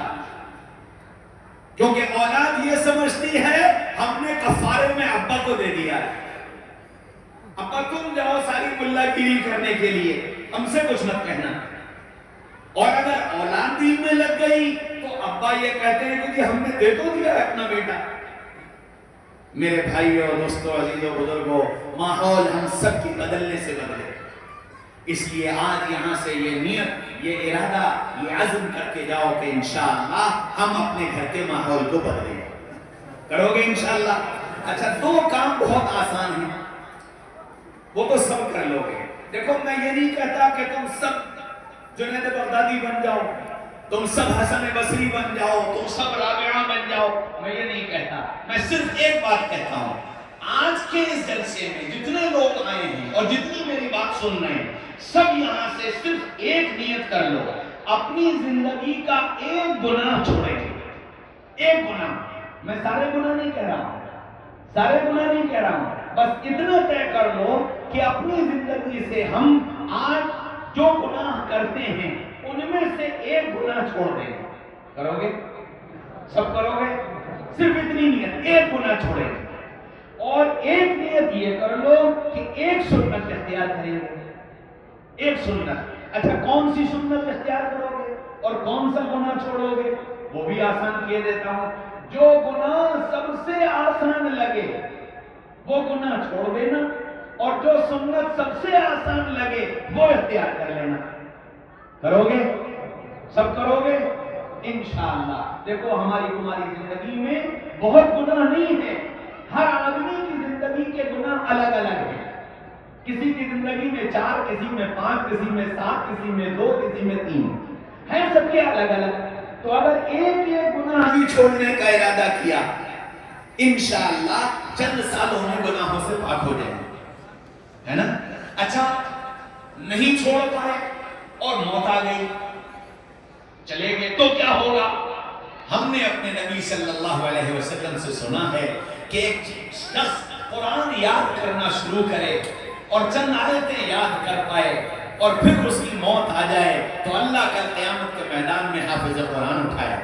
کیونکہ اولاد یہ سمجھتی ہے ہم نے کفارے میں ابا کو دے دیا ہے، ابا تم جاؤ ساری ملا گیری کرنے کے لیے، ہم سے کچھ مت کہنا۔ اور اگر اولاد دین میں لگ گئی تو ابا یہ کہتے ہیں کہ ہم نے دے تو دیا ہے اپنا بیٹا۔ میرے بھائیوں، دوستوں، عزیزوں، بزرگوں، ماحول ہم سب کی بدلنے سے بدلے، اس لیے آج یہاں سے یہ نیت، یہ ارادہ، یہ عزم کر کے جاؤ کہ انشاءاللہ ہم اپنے گھر کے ماحول کو بدلیں۔ کرو گے انشاءاللہ؟ اچھا، دو کام بہت آسان ہیں، وہ تو سب کر لو گے۔ دیکھو، میں یہ نہیں کہتا کہ تم سب جنید بغدادی بن جاؤ، تم سب حسن بصری بن جاؤ، تم سب رابعہ بن جاؤ، میں یہ نہیں کہتا۔ میں صرف ایک بات کہتا ہوں، آج کے اس جلسے میں جتنے لوگ آئے ہیں اور جتنی میری بات سن رہے ہیں، سب یہاں سے صرف ایک نیت کر لو، اپنی زندگی کا ایک گناہ چھوڑیں گے، ایک گناہ۔ میں سارے گناہ نہیں کہہ رہا ہوں، سارے گناہ نہیں کہہ رہا ہوں، بس اتنا طے کر لو کہ اپنی زندگی سے ہم آج جو گناہ کرتے ہیں ان میں سے ایک گناہ چھوڑ دیں گے۔ کرو گے؟ سب کرو گے؟ صرف اتنی نیت، ایک گناہ چھوڑیں گے۔ اور ایک نیت یہ کر لو کہ ایک سنت اختیار کریں گے، ایک سنت۔ اچھا، کون سی سنت اختیار کرو گے اور کون سا گناہ چھوڑو گے؟ وہ بھی آسان کیے دیتا ہوں۔ جو گناہ سب سے آسان لگے وہ گناہ چھوڑ دینا، اور جو سنت سب سے آسان لگے وہ اختیار کر لینا۔ کرو گے؟ سب کرو گے؟ انشاءاللہ۔ دیکھو، ہماری تمہاری زندگی میں بہت گناہ نہیں ہے، ہر آدمی کی زندگی کے گناہ الگ الگ ہیں۔ کسی کی زندگی میں 4، کسی میں 5، کسی میں 7، کسی میں 2، کسی میں 3 ہیں، سب کے الگ الگ۔ تو اگر ایک ایک گناہ بھی چھوڑنے کا ارادہ کیا، انشاءاللہ چند سالوں میں گناہوں سے پاک ہو جائیں گے، ہے نا؟ اچھا، نہیں چھوڑ پائے اور موت آ گئی، چلے گئے، تو کیا ہوگا؟ ہم نے اپنے نبی صلی اللہ علیہ وسلم سے سنا ہے کہ ایک شخص قرآن یاد کرنا شروع کرے اور چند آیتیں یاد کر پائے اور پھر اس کی موت آ جائے تو اللہ کا قیامت کے میدان میں حافظ قرآن اٹھائے۔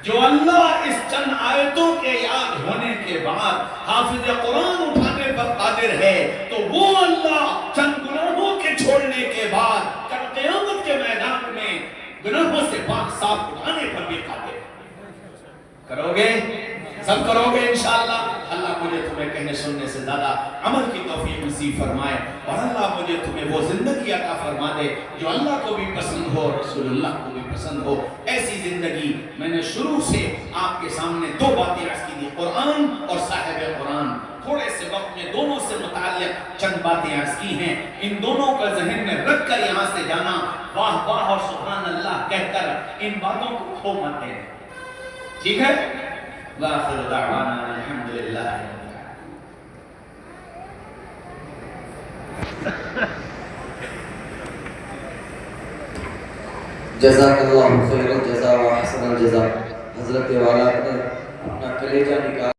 جو اللہ اس چند آیتوں کے یاد ہونے کے بعد حافظ قرآن اٹھانے پر قادر ہے تو وہ اللہ چند گناہوں کے چھوڑنے کے بعد کل قیامت کے میدان میں گناہوں سے پاک صاف اٹھانے پر بھی قادر ہے۔ کرو گے؟ سب کرو گے انشاءاللہ؟ اللہ مجھے تمہیں کہنے سننے سے زیادہ عمل کی توفیق نصیب فرمائے، اور اللہ مجھے تمہیں وہ زندگی عطا فرما دے جو اللہ کو بھی پسند ہو، رسول اللہ کو بھی پسند ہو۔ ایسی زندگی میں نے شروع سے آپ کے سامنے 2 باتیں عرض کی تھی، قرآن اور صاحب قرآن۔ تھوڑے سے وقت میں دونوں سے متعلق چند باتیں عرض کی ہیں، ان دونوں کا ذہن میں رکھ کر یہاں سے جانا، واہ واہ اور سبحان اللہ کہہ کر ان باتوں کو کھو مت دیں، ٹھیک ہے؟ وآخر دعوانا الحمدللہ۔ جزاک اللہ خیر الجزا و احسن الجزا۔ حضرت والا نے اپنا کلیجہ نکال